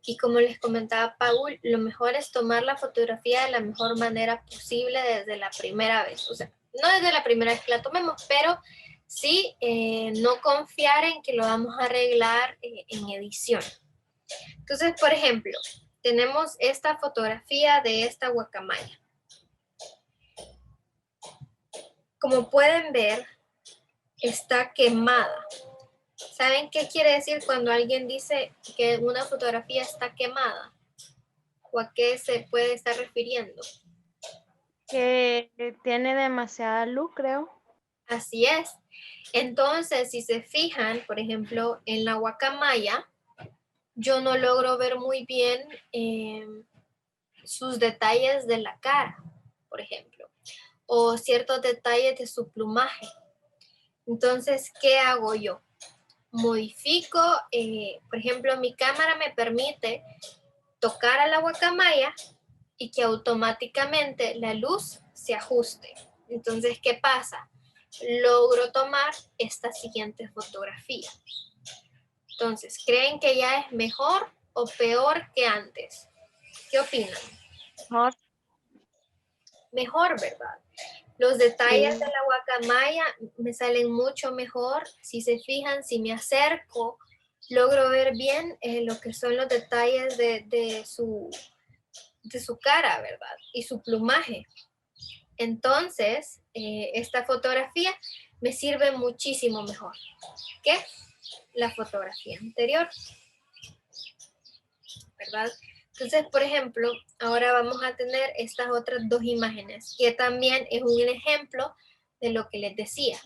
y como les comentaba Paul, lo mejor es tomar la fotografía de la mejor manera posible desde la primera vez. O sea, no desde la primera vez que la tomemos, pero sí no confiar en que lo vamos a arreglar en edición. Entonces, por ejemplo, tenemos esta fotografía de esta guacamaya. Como pueden ver, está quemada. ¿Saben qué quiere decir cuando alguien dice que una fotografía está quemada? ¿O a qué se puede estar refiriendo? Que tiene demasiada luz, creo. Así es. Entonces, si se fijan, por ejemplo, en la guacamaya, yo no logro ver muy bien sus detalles de la cara, por ejemplo, o ciertos detalles de su plumaje. Entonces, ¿qué hago yo? Modifico, por ejemplo, mi cámara me permite tocar a la guacamaya y que automáticamente la luz se ajuste. Entonces, ¿qué pasa? Logro tomar esta siguiente fotografía. Entonces, ¿creen que ya es mejor o peor que antes? ¿Qué opinan? Mejor. Mejor, ¿verdad? Los detalles Sí. de la guacamaya me salen mucho mejor. Si se fijan, si me acerco, logro ver bien lo que son los detalles de su cara, ¿verdad? Y su plumaje. Entonces, esta fotografía me sirve muchísimo mejor que la fotografía anterior, ¿verdad? Entonces, por ejemplo, ahora vamos a tener estas otras dos imágenes, que también es un ejemplo de lo que les decía.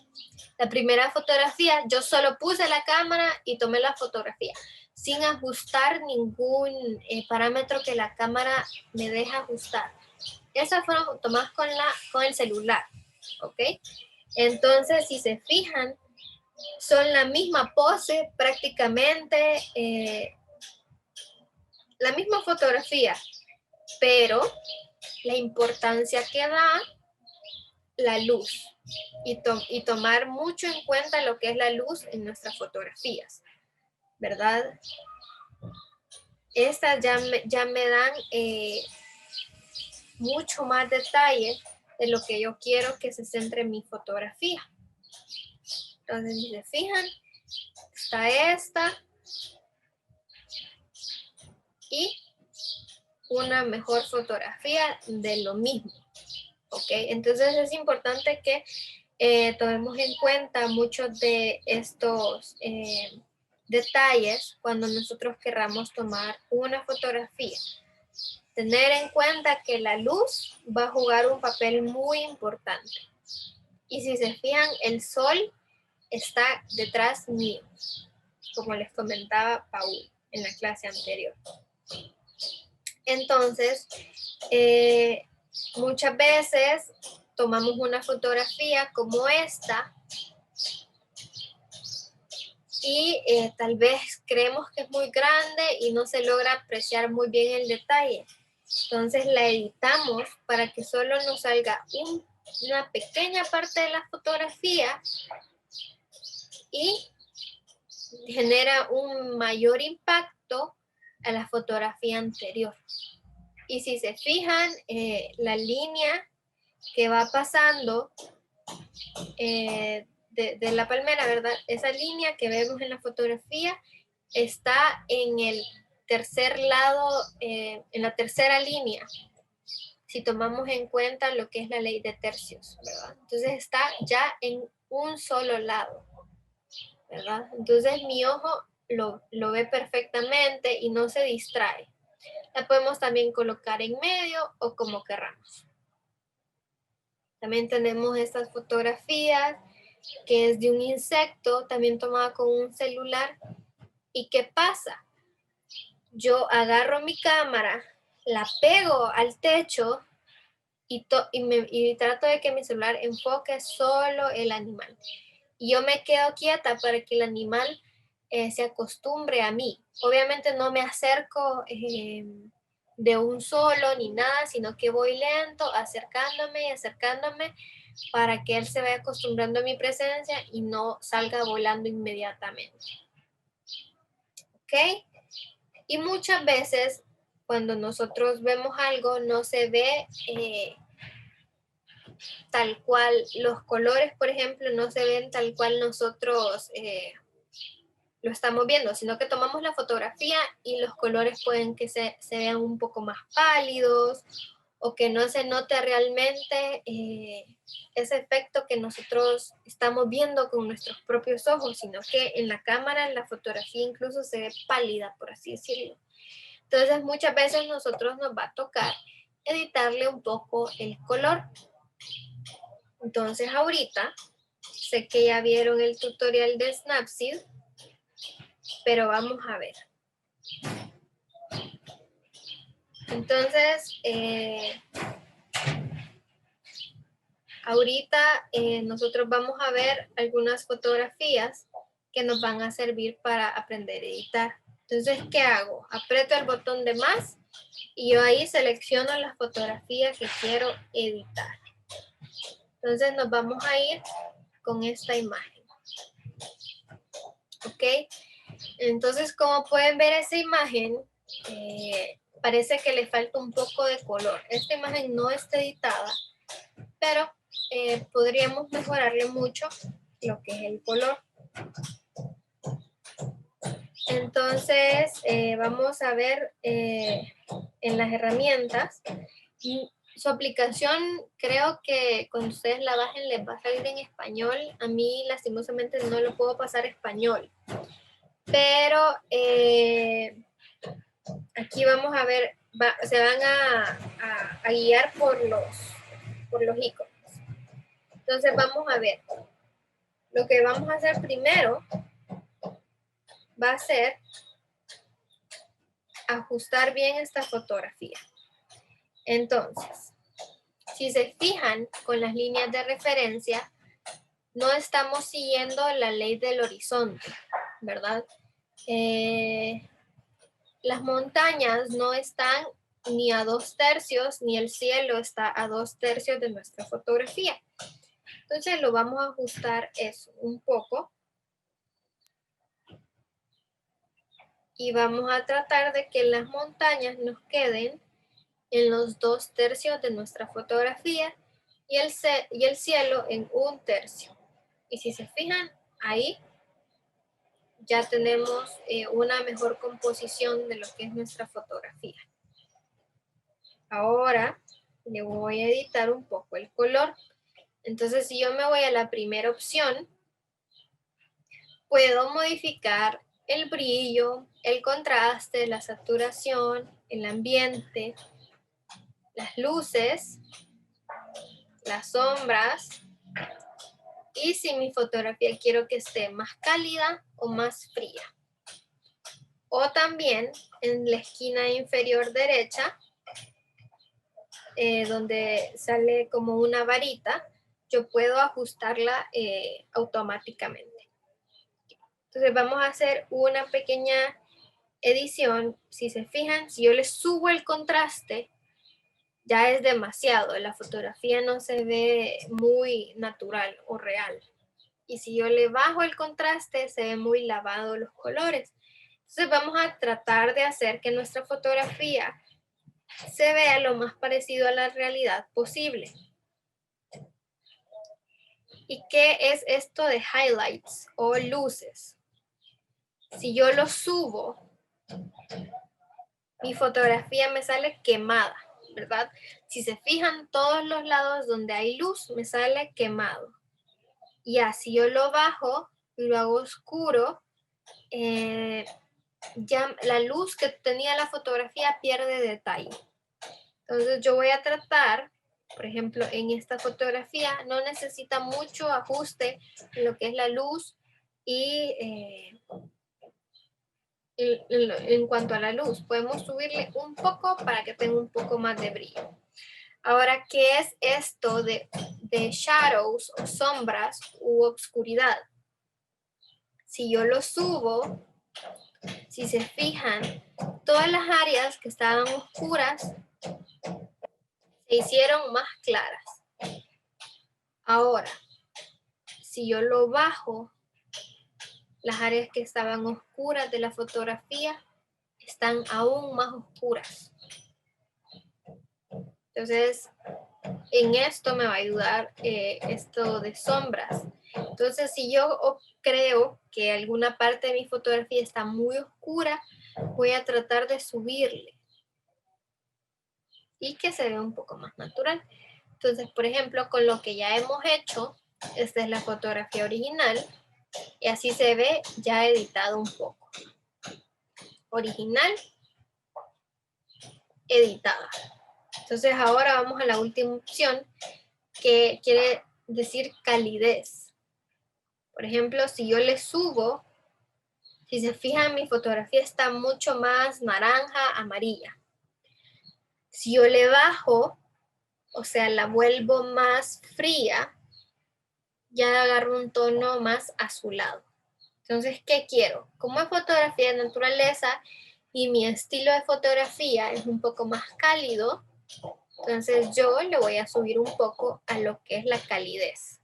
La primera fotografía, yo solo puse la cámara y tomé la fotografía, sin ajustar ningún parámetro que la cámara me deja ajustar. Esas fueron tomadas con el celular, ¿ok? Entonces, si se fijan, son la misma pose prácticamente, la misma fotografía, pero la importancia que da la luz y tomar mucho en cuenta lo que es la luz en nuestras fotografías, ¿verdad? Estas ya me dan mucho más detalle de lo que yo quiero que se centre en mi fotografía. Entonces, si se fijan, está esta y una mejor fotografía de lo mismo. ¿Ok? Entonces es importante que tomemos en cuenta muchos de estos detalles cuando nosotros querramos tomar una fotografía. Tener en cuenta que la luz va a jugar un papel muy importante. Y si se fijan, el sol está detrás mío, como les comentaba Paul en la clase anterior. Entonces, muchas veces tomamos una fotografía como esta y tal vez creemos que es muy grande y no se logra apreciar muy bien el detalle. Entonces la editamos para que solo nos salga una pequeña parte de la fotografía y genera un mayor impacto a la fotografía anterior. Y si se fijan, la línea que va pasando de la palmera, ¿verdad? Esa línea que vemos en la fotografía está en el tercer lado, en la tercera línea, si tomamos en cuenta lo que es la ley de tercios, ¿verdad? Entonces está ya en un solo lado, ¿verdad? Entonces mi ojo lo ve perfectamente y no se distrae. La podemos también colocar en medio o como querramos. También tenemos estas fotografías que es de un insecto, también tomada con un celular. ¿Y qué pasa? Yo agarro mi cámara, la pego al techo y trato de que mi celular enfoque solo el animal. Y yo me quedo quieta para que el animal se acostumbre a mí. Obviamente no me acerco de un solo ni nada, sino que voy lento, acercándome y acercándome para que él se vaya acostumbrando a mi presencia y no salga volando inmediatamente. ¿Ok? Y muchas veces cuando nosotros vemos algo no se ve tal cual, los colores, por ejemplo, no se ven tal cual nosotros lo estamos viendo, sino que tomamos la fotografía y los colores pueden que se vean un poco más pálidos o que no se note realmente ese efecto que nosotros estamos viendo con nuestros propios ojos, sino que en la cámara, en la fotografía incluso se ve pálida, por así decirlo. Entonces muchas veces nosotros nos va a tocar editarle un poco el color. Entonces ahorita, sé que ya vieron el tutorial de Snapseed, pero vamos a ver. Entonces, ahorita nosotros vamos a ver algunas fotografías que nos van a servir para aprender a editar. Entonces, ¿qué hago? Aprieto el botón de más y yo ahí selecciono la fotografía que quiero editar. Entonces nos vamos a ir con esta imagen. ¿Ok? Entonces, como pueden ver esa imagen, parece que le falta un poco de color. Esta imagen no está editada, pero podríamos mejorarle mucho lo que es el color. Entonces, vamos a ver en las herramientas. Su aplicación, creo que cuando ustedes la bajen les va a salir en español. A mí, lastimosamente, no lo puedo pasar a español. Pero aquí vamos a ver, se van a guiar por los iconos. Entonces vamos a ver. Lo que vamos a hacer primero va a ser ajustar bien esta fotografía. Entonces, si se fijan con las líneas de referencia, no estamos siguiendo la ley del horizonte, ¿verdad? Las montañas no están ni a 2/3, ni el cielo está a 2/3 de nuestra fotografía. Entonces lo vamos a ajustar eso un poco. Y vamos a tratar de que las montañas nos queden en los 2/3 de nuestra fotografía y el cielo en 1/3. Y si se fijan, ahí ya tenemos una mejor composición de lo que es nuestra fotografía. Ahora le voy a editar un poco el color. Entonces, si yo me voy a la primera opción, puedo modificar el brillo, el contraste, la saturación, el ambiente, las luces, las sombras, y si mi fotografía quiero que esté más cálida o más fría. O también en la esquina inferior derecha, donde sale como una varita, yo puedo ajustarla automáticamente. Entonces vamos a hacer una pequeña edición. Si se fijan, si yo le subo el contraste, ya es demasiado. La fotografía no se ve muy natural o real. Y si yo le bajo el contraste, se ve muy lavado los colores. Entonces vamos a tratar de hacer que nuestra fotografía se vea lo más parecido a la realidad posible. ¿Y qué es esto de highlights o luces? Si yo lo subo, mi fotografía me sale quemada, ¿verdad? Si se fijan, todos los lados donde hay luz me sale quemado. Y así yo lo bajo y lo hago oscuro, ya la luz que tenía la fotografía pierde detalle. Entonces yo voy a tratar, por ejemplo, en esta fotografía no necesita mucho ajuste en lo que es la luz y en cuanto a la luz. Podemos subirle un poco para que tenga un poco más de brillo. Ahora, ¿qué es esto de shadows o sombras u obscuridad? Si yo lo subo, si se fijan, todas las áreas que estaban oscuras se hicieron más claras. Ahora, si yo lo bajo, las áreas que estaban oscuras de la fotografía están aún más oscuras. Entonces, en esto me va a ayudar esto de sombras. Entonces, si yo creo que alguna parte de mi fotografía está muy oscura, voy a tratar de subirle y que se vea un poco más natural. Entonces, por ejemplo, con lo que ya hemos hecho, esta es la fotografía original y así se ve ya editado un poco. Original, editada. Entonces, ahora vamos a la última opción, que quiere decir calidez. Por ejemplo, si yo le subo, si se fijan, mi fotografía está mucho más naranja, amarilla. Si yo le bajo, o sea, la vuelvo más fría, ya agarro un tono más azulado. Entonces, ¿qué quiero? Como es fotografía de naturaleza y mi estilo de fotografía es un poco más cálido, entonces yo le voy a subir un poco a lo que es la calidez.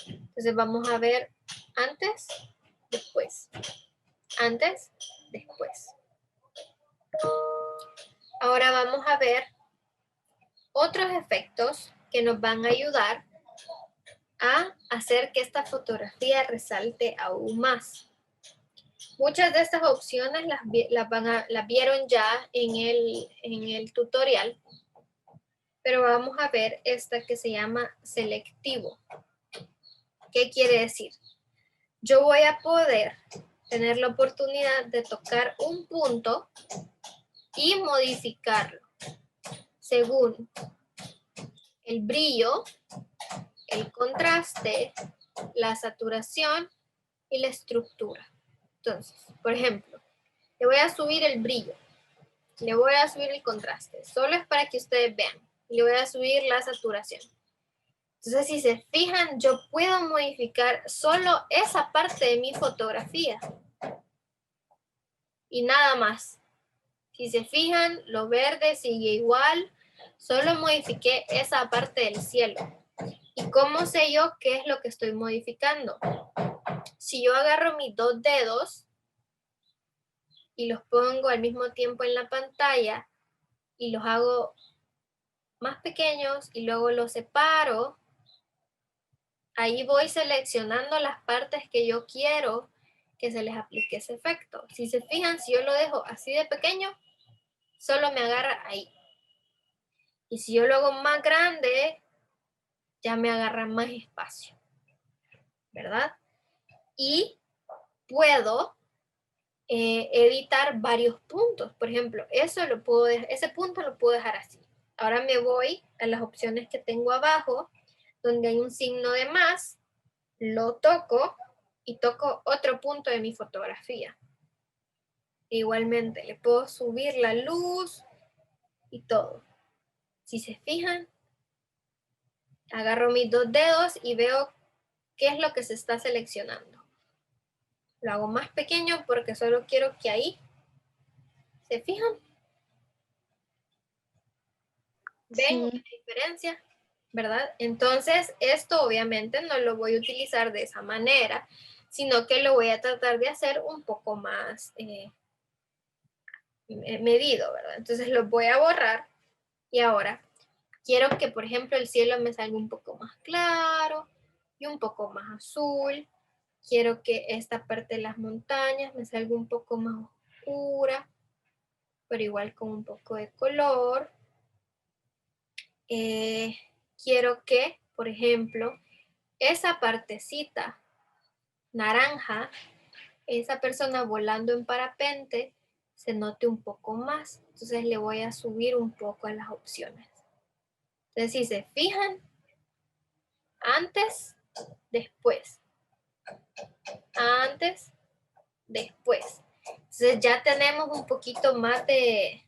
Entonces vamos a ver antes, después. Antes, después. Ahora vamos a ver otros efectos que nos van a ayudar a hacer que esta fotografía resalte aún más. Muchas de estas opciones las vieron ya en el tutorial, pero vamos a ver esta que se llama selectivo. ¿Qué quiere decir? Yo voy a poder tener la oportunidad de tocar un punto y modificarlo según el brillo, el contraste, la saturación y la estructura. Entonces, por ejemplo, le voy a subir el brillo, le voy a subir el contraste, solo es para que ustedes vean, y le voy a subir la saturación. Entonces, si se fijan, yo puedo modificar solo esa parte de mi fotografía y nada más. Si se fijan, lo verde sigue igual, solo modifiqué esa parte del cielo. ¿Y cómo sé yo qué es lo que estoy modificando? Si yo agarro mis dos dedos y los pongo al mismo tiempo en la pantalla y los hago más pequeños y luego los separo, ahí voy seleccionando las partes que yo quiero que se les aplique ese efecto. Si se fijan, si yo lo dejo así de pequeño, solo me agarra ahí. Y si yo lo hago más grande, ya me agarra más espacio, ¿verdad? Y puedo editar varios puntos. Por ejemplo, ese punto lo puedo dejar así. Ahora me voy a las opciones que tengo abajo, donde hay un signo de más, lo toco y toco otro punto de mi fotografía. Igualmente, le puedo subir la luz y todo. Si se fijan, agarro mis dos dedos y veo qué es lo que se está seleccionando. Lo hago más pequeño porque solo quiero que ahí, ¿se fijan? ¿Ven la Sí. diferencia? ¿Verdad? Entonces, esto obviamente no lo voy a utilizar de esa manera, sino que lo voy a tratar de hacer un poco más medido, ¿verdad? Entonces lo voy a borrar y ahora quiero que, por ejemplo, el cielo me salga un poco más claro y un poco más azul. Quiero que esta parte de las montañas me salga un poco más oscura, pero igual con un poco de color. Quiero que, por ejemplo, esa partecita naranja, esa persona volando en parapente, se note un poco más. Entonces le voy a subir un poco a las opciones. Entonces, si se fijan, antes, después, antes, después. Entonces ya tenemos un poquito más de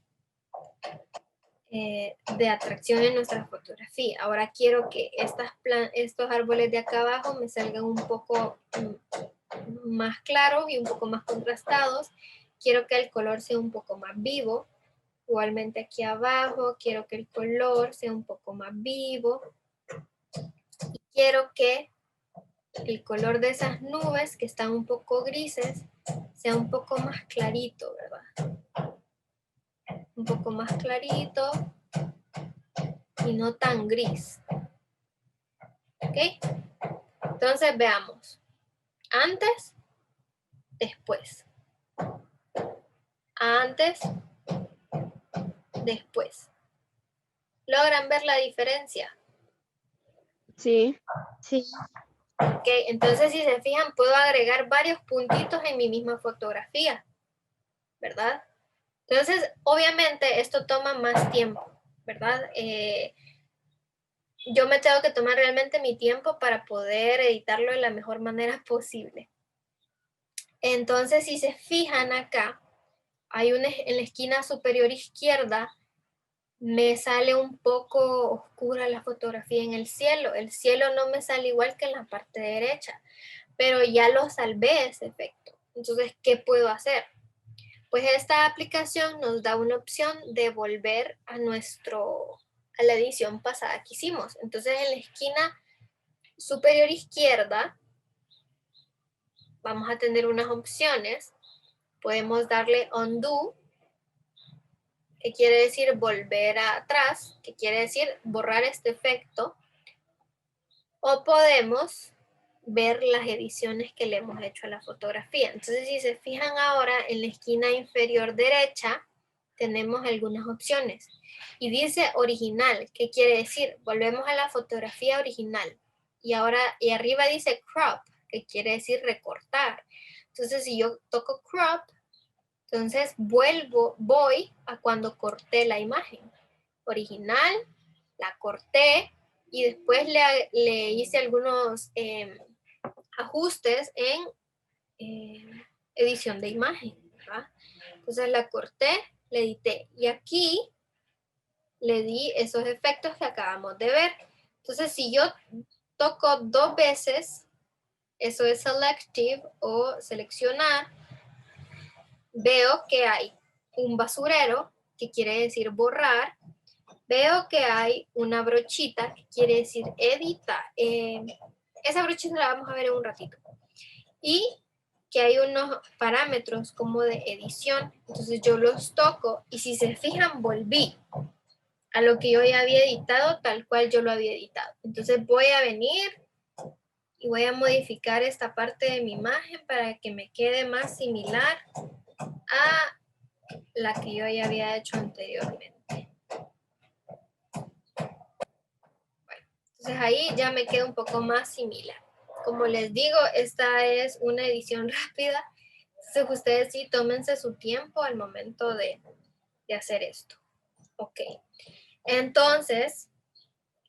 atracción en nuestra fotografía. Ahora quiero que estos árboles de acá abajo me salgan un poco más claros y un poco más contrastados. Quiero que el color sea un poco más vivo. Igualmente aquí abajo quiero que el color sea un poco más vivo. Y quiero que el color de esas nubes que están un poco grises sea un poco más clarito, ¿verdad? Un poco más clarito y no tan gris. ¿Ok? Entonces veamos. Antes, después. Antes, después. ¿Logran ver la diferencia? Sí. Sí. Ok, entonces si se fijan, puedo agregar varios puntitos en mi misma fotografía, ¿verdad? Entonces, obviamente, esto toma más tiempo, ¿verdad? Yo me tengo que tomar realmente mi tiempo para poder editarlo de la mejor manera posible. Entonces, si se fijan acá, hay en la esquina superior izquierda, me sale un poco oscura la fotografía en el cielo. El cielo no me sale igual que en la parte derecha, pero ya lo salvé ese efecto. Entonces, ¿qué puedo hacer? Pues esta aplicación nos da una opción de volver a la edición pasada que hicimos. Entonces, en la esquina superior izquierda vamos a tener unas opciones. Podemos darle undo, que quiere decir volver atrás, que quiere decir borrar este efecto. O podemos ver las ediciones que le hemos hecho a la fotografía. Entonces, si se fijan ahora en la esquina inferior derecha, tenemos algunas opciones. Y dice original, ¿qué quiere decir? Volvemos a la fotografía original. Y arriba dice crop, que quiere decir recortar. Entonces, si yo toco crop, entonces voy a cuando corté la imagen. Original, la corté y después le hice algunos ajustes en edición de imagen, ¿verdad? Entonces la corté, le edité y aquí le di esos efectos que acabamos de ver. Entonces si yo toco dos veces, eso es selective o seleccionar, veo que hay un basurero, que quiere decir borrar. Veo que hay una brochita, que quiere decir editar. Esa brochita la vamos a ver en un ratito. Y que hay unos parámetros como de edición. Entonces yo los toco y si se fijan, volví a lo que yo ya había editado tal cual yo lo había editado. Entonces voy a venir y voy a modificar esta parte de mi imagen para que me quede más similar a la que yo ya había hecho anteriormente. Entonces ahí ya me queda un poco más similar. Como les digo, esta es una edición rápida. Entonces ustedes sí tómense su tiempo al momento de hacer esto. Ok. Entonces,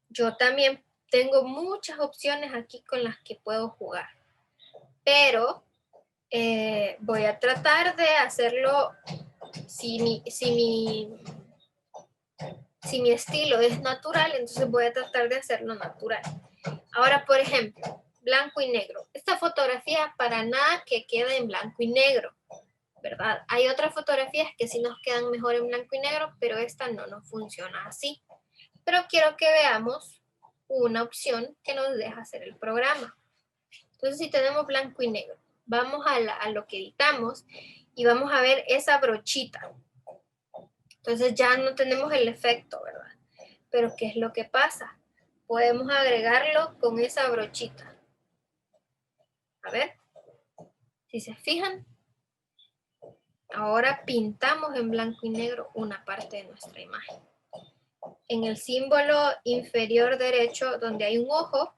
yo también tengo muchas opciones aquí con las que puedo jugar. Pero voy a tratar de hacerlo si mi estilo es natural, entonces voy a tratar de hacerlo natural. Ahora, por ejemplo, blanco y negro. Esta fotografía para nada que quede en blanco y negro, ¿verdad? Hay otras fotografías que sí nos quedan mejor en blanco y negro, pero esta no nos funciona así. Pero quiero que veamos una opción que nos deja hacer el programa. Entonces, si tenemos blanco y negro, vamos a lo que editamos y vamos a ver esa brochita. Entonces ya no tenemos el efecto, ¿verdad? Pero ¿qué es lo que pasa? Podemos agregarlo con esa brochita. A ver, si se fijan, ahora pintamos en blanco y negro una parte de nuestra imagen. En el símbolo inferior derecho, donde hay un ojo,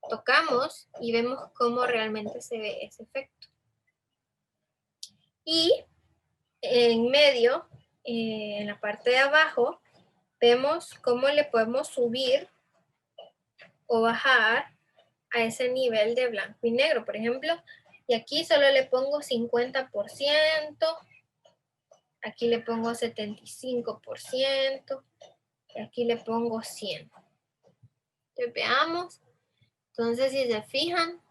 tocamos y vemos cómo realmente se ve ese efecto. Y en medio, en la parte de abajo, vemos cómo le podemos subir o bajar a ese nivel de blanco y negro, por ejemplo. Y aquí solo le pongo 50%, aquí le pongo 75%, y aquí le pongo 100%. Entonces veamos. Entonces, si se fijan,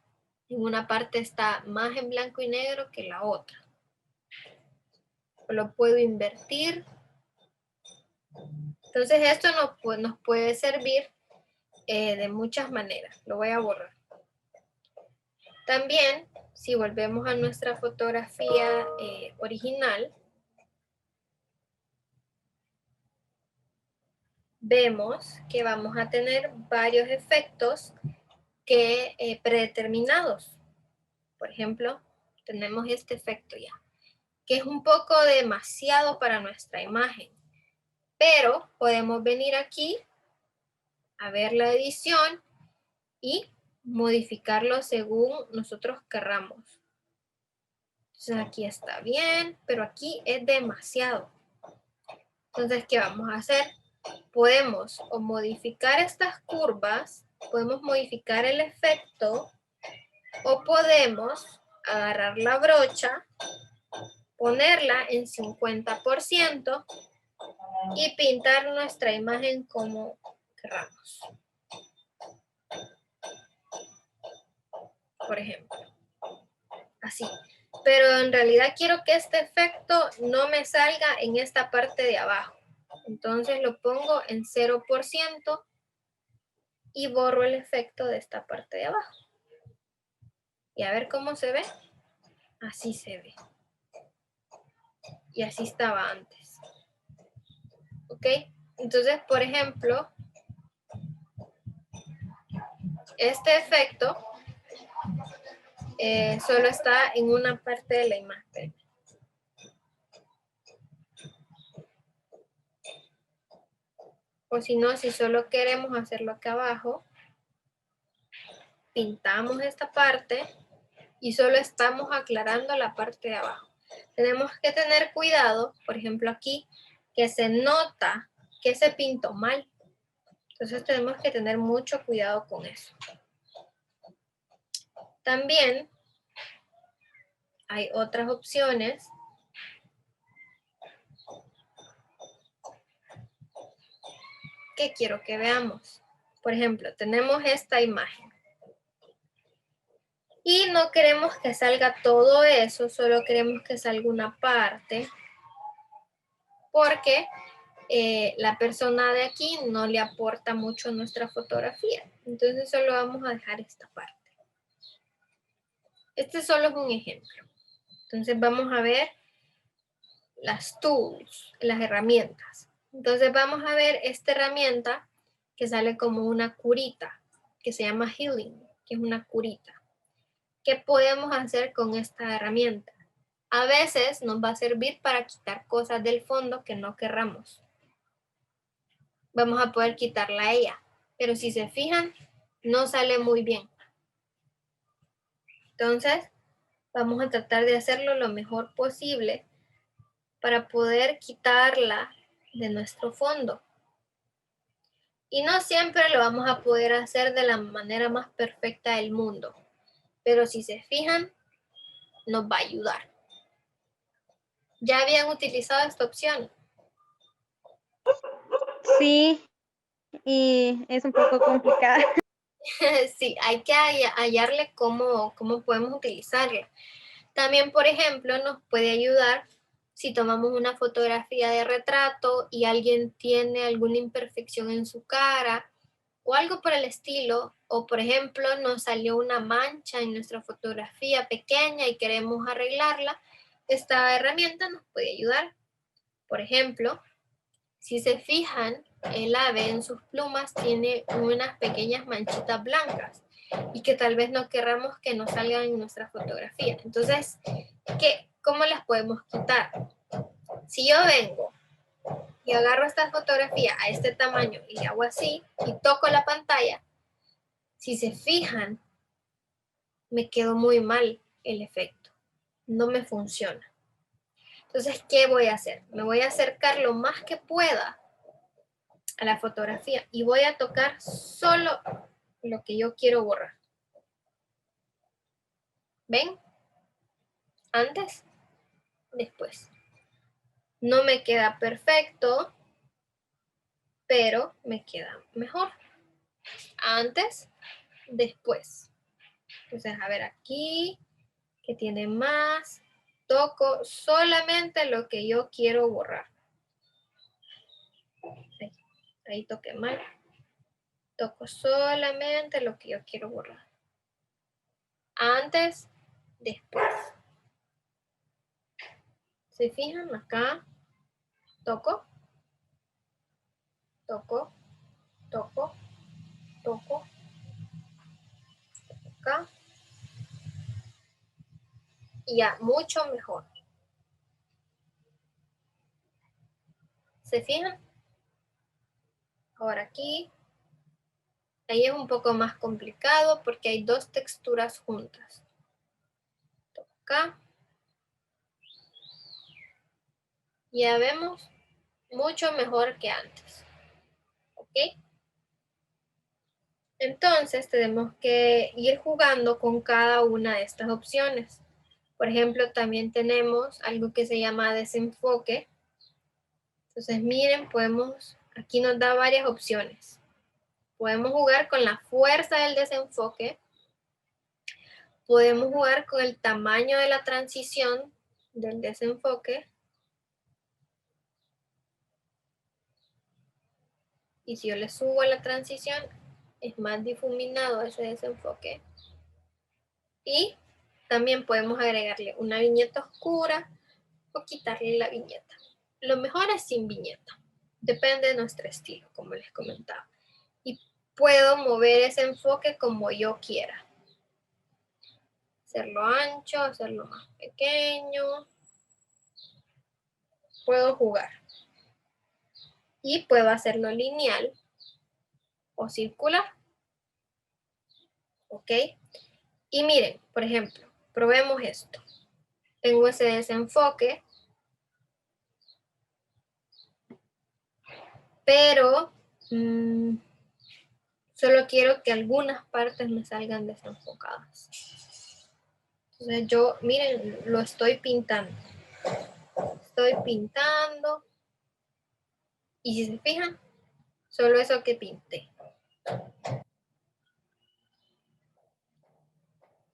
en una parte está más en blanco y negro que la otra. Lo puedo invertir. Entonces, esto nos puede servir de muchas maneras. Lo voy a borrar. También, si volvemos a nuestra fotografía original, vemos que vamos a tener varios efectos predeterminados. Por ejemplo, tenemos este efecto ya, que es un poco demasiado para nuestra imagen. Pero podemos venir aquí a ver la edición y modificarlo según nosotros querramos. Entonces aquí está bien, pero aquí es demasiado. Entonces, ¿qué vamos a hacer? Podemos o modificar estas curvas, podemos modificar el efecto, o podemos agarrar la brocha, ponerla en 50% y pintar nuestra imagen como queramos. Por ejemplo, así. Pero en realidad quiero que este efecto no me salga en esta parte de abajo. Entonces lo pongo en 0% y borro el efecto de esta parte de abajo. Y a ver cómo se ve. Así se ve. Y así estaba antes. ¿Ok? Entonces, por ejemplo, este efecto solo está en una parte de la imagen. O si no, si solo queremos hacerlo acá abajo, pintamos esta parte y solo estamos aclarando la parte de abajo. Tenemos que tener cuidado, por ejemplo aquí, que se nota que se pintó mal. Entonces tenemos que tener mucho cuidado con eso. También hay otras opciones que quiero que veamos. Por ejemplo, tenemos esta imagen. Y no queremos que salga todo eso, solo queremos que salga una parte. Porque la persona de aquí no le aporta mucho a nuestra fotografía. Entonces solo vamos a dejar esta parte. Este solo es un ejemplo. Entonces vamos a ver las tools, las herramientas. Entonces vamos a ver esta herramienta que sale como una curita, que se llama Healing, que es una curita. ¿Qué podemos hacer con esta herramienta? A veces nos va a servir para quitar cosas del fondo que no querramos. Vamos a poder quitarla a ella, pero si se fijan, no sale muy bien. Entonces, Vamos a tratar de hacerlo lo mejor posible para poder quitarla de nuestro fondo. Y no siempre lo vamos a poder hacer de la manera más perfecta del mundo, pero si se fijan, nos va a ayudar. ¿Ya habían utilizado esta opción? Sí, y es un poco complicada. Sí, hay que hallarle cómo podemos utilizarla. También, por ejemplo, nos puede ayudar si tomamos una fotografía de retrato y alguien tiene alguna imperfección en su cara o algo por el estilo, o por ejemplo nos salió una mancha en nuestra fotografía pequeña y queremos arreglarla, esta herramienta nos puede ayudar. Por ejemplo, si se fijan, el ave en sus plumas tiene unas pequeñas manchitas blancas y que tal vez no querramos que nos salgan en nuestra fotografía. Entonces, ¿cómo las podemos quitar? Si yo vengo y agarro esta fotografía a este tamaño y hago así y toco la pantalla, si se fijan, me quedó muy mal el efecto. No me funciona. Entonces, ¿qué voy a hacer? Me voy a acercar lo más que pueda a la fotografía y voy a tocar solo lo que yo quiero borrar. ¿Ven? Antes, después. No me queda perfecto, pero me queda mejor. Antes, después. Entonces, a ver aquí, que tiene más. Toco solamente lo que yo quiero borrar. Ahí toqué mal. Toco solamente lo que yo quiero borrar. Antes, después. ¿Se fijan acá? Toco, toco, toco, toco, acá. Y ya, mucho mejor. ¿Se fijan? Ahora aquí. Ahí es un poco más complicado porque hay dos texturas juntas. Toco acá. Ya vemos mucho mejor que antes. ¿Ok? Entonces tenemos que ir jugando con cada una de estas opciones. Por ejemplo, también tenemos algo que se llama desenfoque. Entonces, miren, aquí nos da varias opciones. Podemos jugar con la fuerza del desenfoque. Podemos jugar con el tamaño de la transición del desenfoque. Y si yo le subo a la transición, es más difuminado ese desenfoque. Y también podemos agregarle una viñeta oscura o quitarle la viñeta. Lo mejor es sin viñeta. Depende de nuestro estilo, como les comentaba. Y puedo mover ese enfoque como yo quiera. Hacerlo ancho, hacerlo más pequeño. Puedo jugar. Y puedo hacerlo lineal o circular. ¿Ok? Y miren, por ejemplo, probemos esto. Tengo ese desenfoque, pero solo quiero que algunas partes me salgan desenfocadas. Entonces yo, miren, lo estoy pintando. Estoy pintando. Y si se fijan, solo eso que pinté.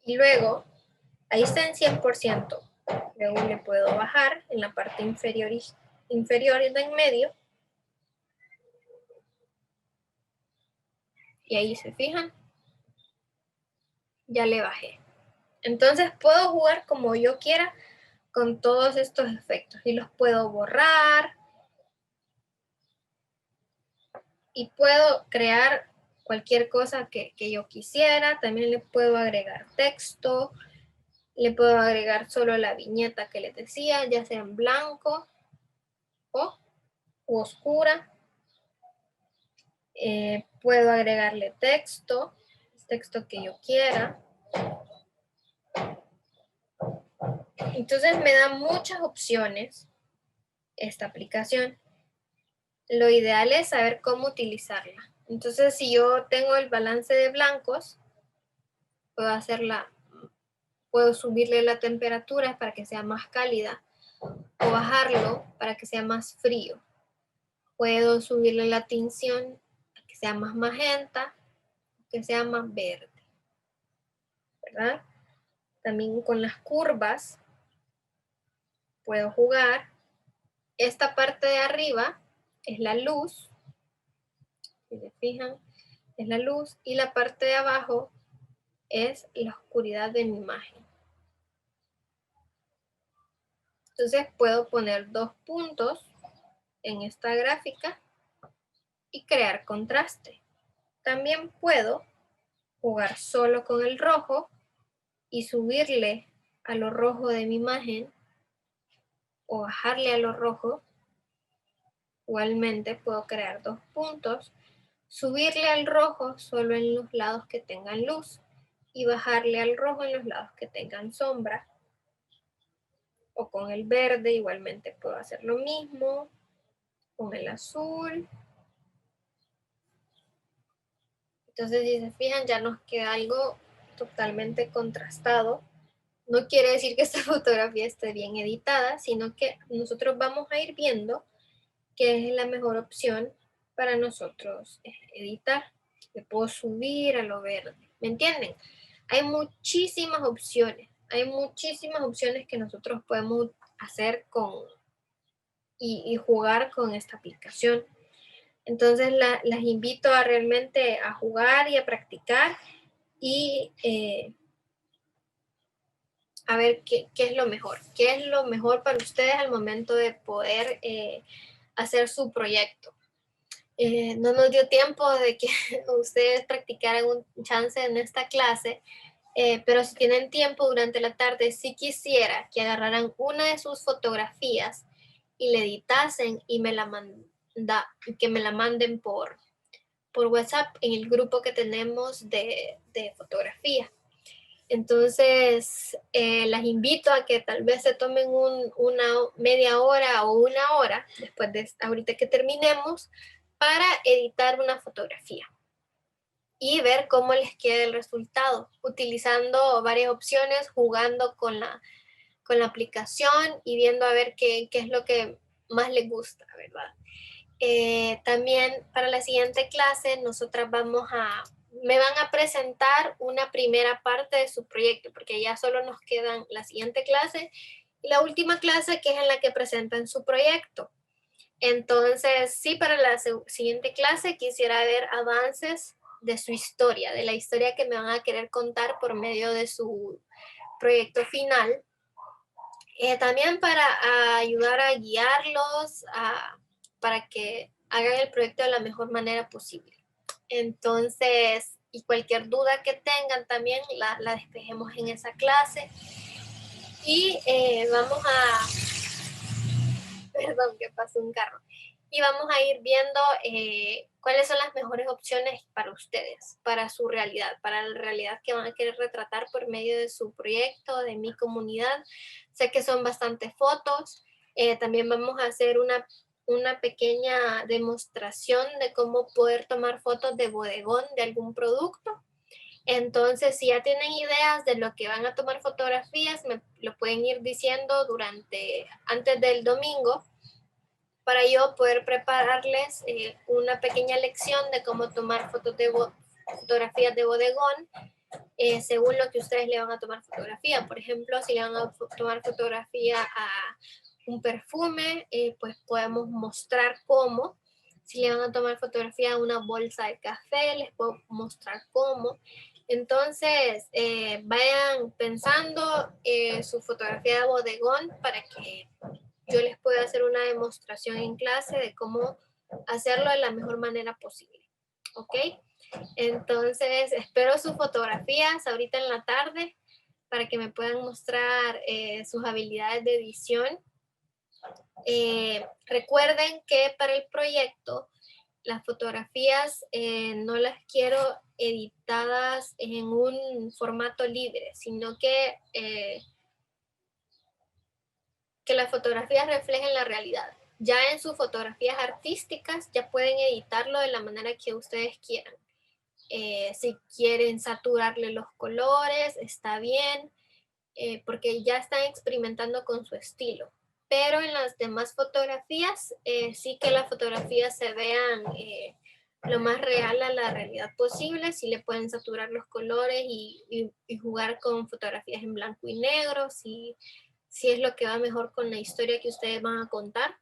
Y luego, ahí está en 100%. Luego le puedo bajar en la parte inferior de en medio. Y ahí se fijan, ya le bajé. Entonces puedo jugar como yo quiera con todos estos efectos. Y los puedo borrar. Y puedo crear cualquier cosa que yo quisiera. También le puedo agregar texto. Le puedo agregar solo la viñeta que les decía, ya sea en blanco o oscura. Puedo agregarle texto que yo quiera. Entonces me da muchas opciones esta aplicación. Lo ideal es saber cómo utilizarla. Entonces, si yo tengo el balance de blancos, puedo subirle la temperatura para que sea más cálida o bajarlo para que sea más frío. Puedo subirle la tinción para que sea más magenta, que sea más verde, ¿verdad? También con las curvas puedo jugar. Esta parte de arriba es la luz, si se fijan, es la luz, y la parte de abajo es la oscuridad de mi imagen. Entonces puedo poner 2 puntos en esta gráfica y crear contraste. También puedo jugar solo con el rojo y subirle a lo rojo de mi imagen o bajarle a lo rojo. Igualmente puedo crear 2 puntos, subirle al rojo solo en los lados que tengan luz y bajarle al rojo en los lados que tengan sombra. O con el verde igualmente puedo hacer lo mismo, con el azul. Entonces, si se fijan, ya nos queda algo totalmente contrastado. No quiere decir que esta fotografía esté bien editada, sino que nosotros vamos a ir viendo qué es la mejor opción para nosotros editar. Le puedo subir a lo verde, ¿me entienden? Hay muchísimas opciones que nosotros podemos hacer y jugar con esta aplicación. Entonces las invito a realmente a jugar y a practicar y a ver qué es lo mejor para ustedes al momento de poder hacer su proyecto. No nos dio tiempo de que ustedes practicaran un chance en esta clase, pero si tienen tiempo durante la tarde, sí quisiera que agarraran una de sus fotografías y la editasen y que me la manden por WhatsApp en el grupo que tenemos de fotografía. Entonces, las invito a que tal vez se tomen una media hora o una hora después de ahorita que terminemos para editar una fotografía y ver cómo les queda el resultado, utilizando varias opciones, jugando con la aplicación y viendo a ver qué es lo que más les gusta, ¿verdad? También para la siguiente clase me van a presentar una primera parte de su proyecto, porque ya solo nos quedan la siguiente clase y la última clase, que es en la que presentan su proyecto. Entonces, sí, para la siguiente clase quisiera ver avances de su historia, de la historia que me van a querer contar por medio de su proyecto final. También para ayudar a guiarlos, para que hagan el proyecto de la mejor manera posible. Entonces, y cualquier duda que tengan también la despejemos en esa clase. Y vamos a... Perdón, que pasó un carro. Y vamos a ir viendo cuáles son las mejores opciones para ustedes, para su realidad, para la realidad que van a querer retratar por medio de su proyecto, de mi comunidad. Sé que son bastantes fotos. También vamos a hacer una pequeña demostración de cómo poder tomar fotos de bodegón de algún producto. Entonces, si ya tienen ideas de lo que van a tomar fotografías, me lo pueden ir diciendo antes del domingo, para yo poder prepararles una pequeña lección de cómo tomar fotografías de bodegón, según lo que ustedes le van a tomar fotografía. Por ejemplo, si le van a tomar fotografía a un perfume, pues podemos mostrar cómo. Si le van a tomar fotografía a una bolsa de café, les puedo mostrar cómo. Entonces, vayan pensando su fotografía de bodegón para que yo les pueda hacer una demostración en clase de cómo hacerlo de la mejor manera posible. ¿Ok? Entonces, espero sus fotografías ahorita en la tarde para que me puedan mostrar sus habilidades de edición. Recuerden que para el proyecto, las fotografías no las quiero editadas en un formato libre, sino que que las fotografías reflejen la realidad. Ya en sus fotografías artísticas ya pueden editarlo de la manera que ustedes quieran. Si quieren saturarle los colores, está bien, porque ya están experimentando con su estilo. Pero en las demás fotografías, sí que las fotografías se vean lo más real a la realidad posible. Sí le pueden saturar los colores y jugar con fotografías en blanco y negro, si es lo que va mejor con la historia que ustedes van a contar.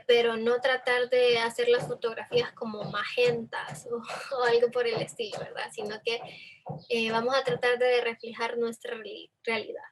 Pero no tratar de hacer las fotografías como magentas o algo por el estilo, ¿verdad? Sino que vamos a tratar de reflejar nuestra realidad.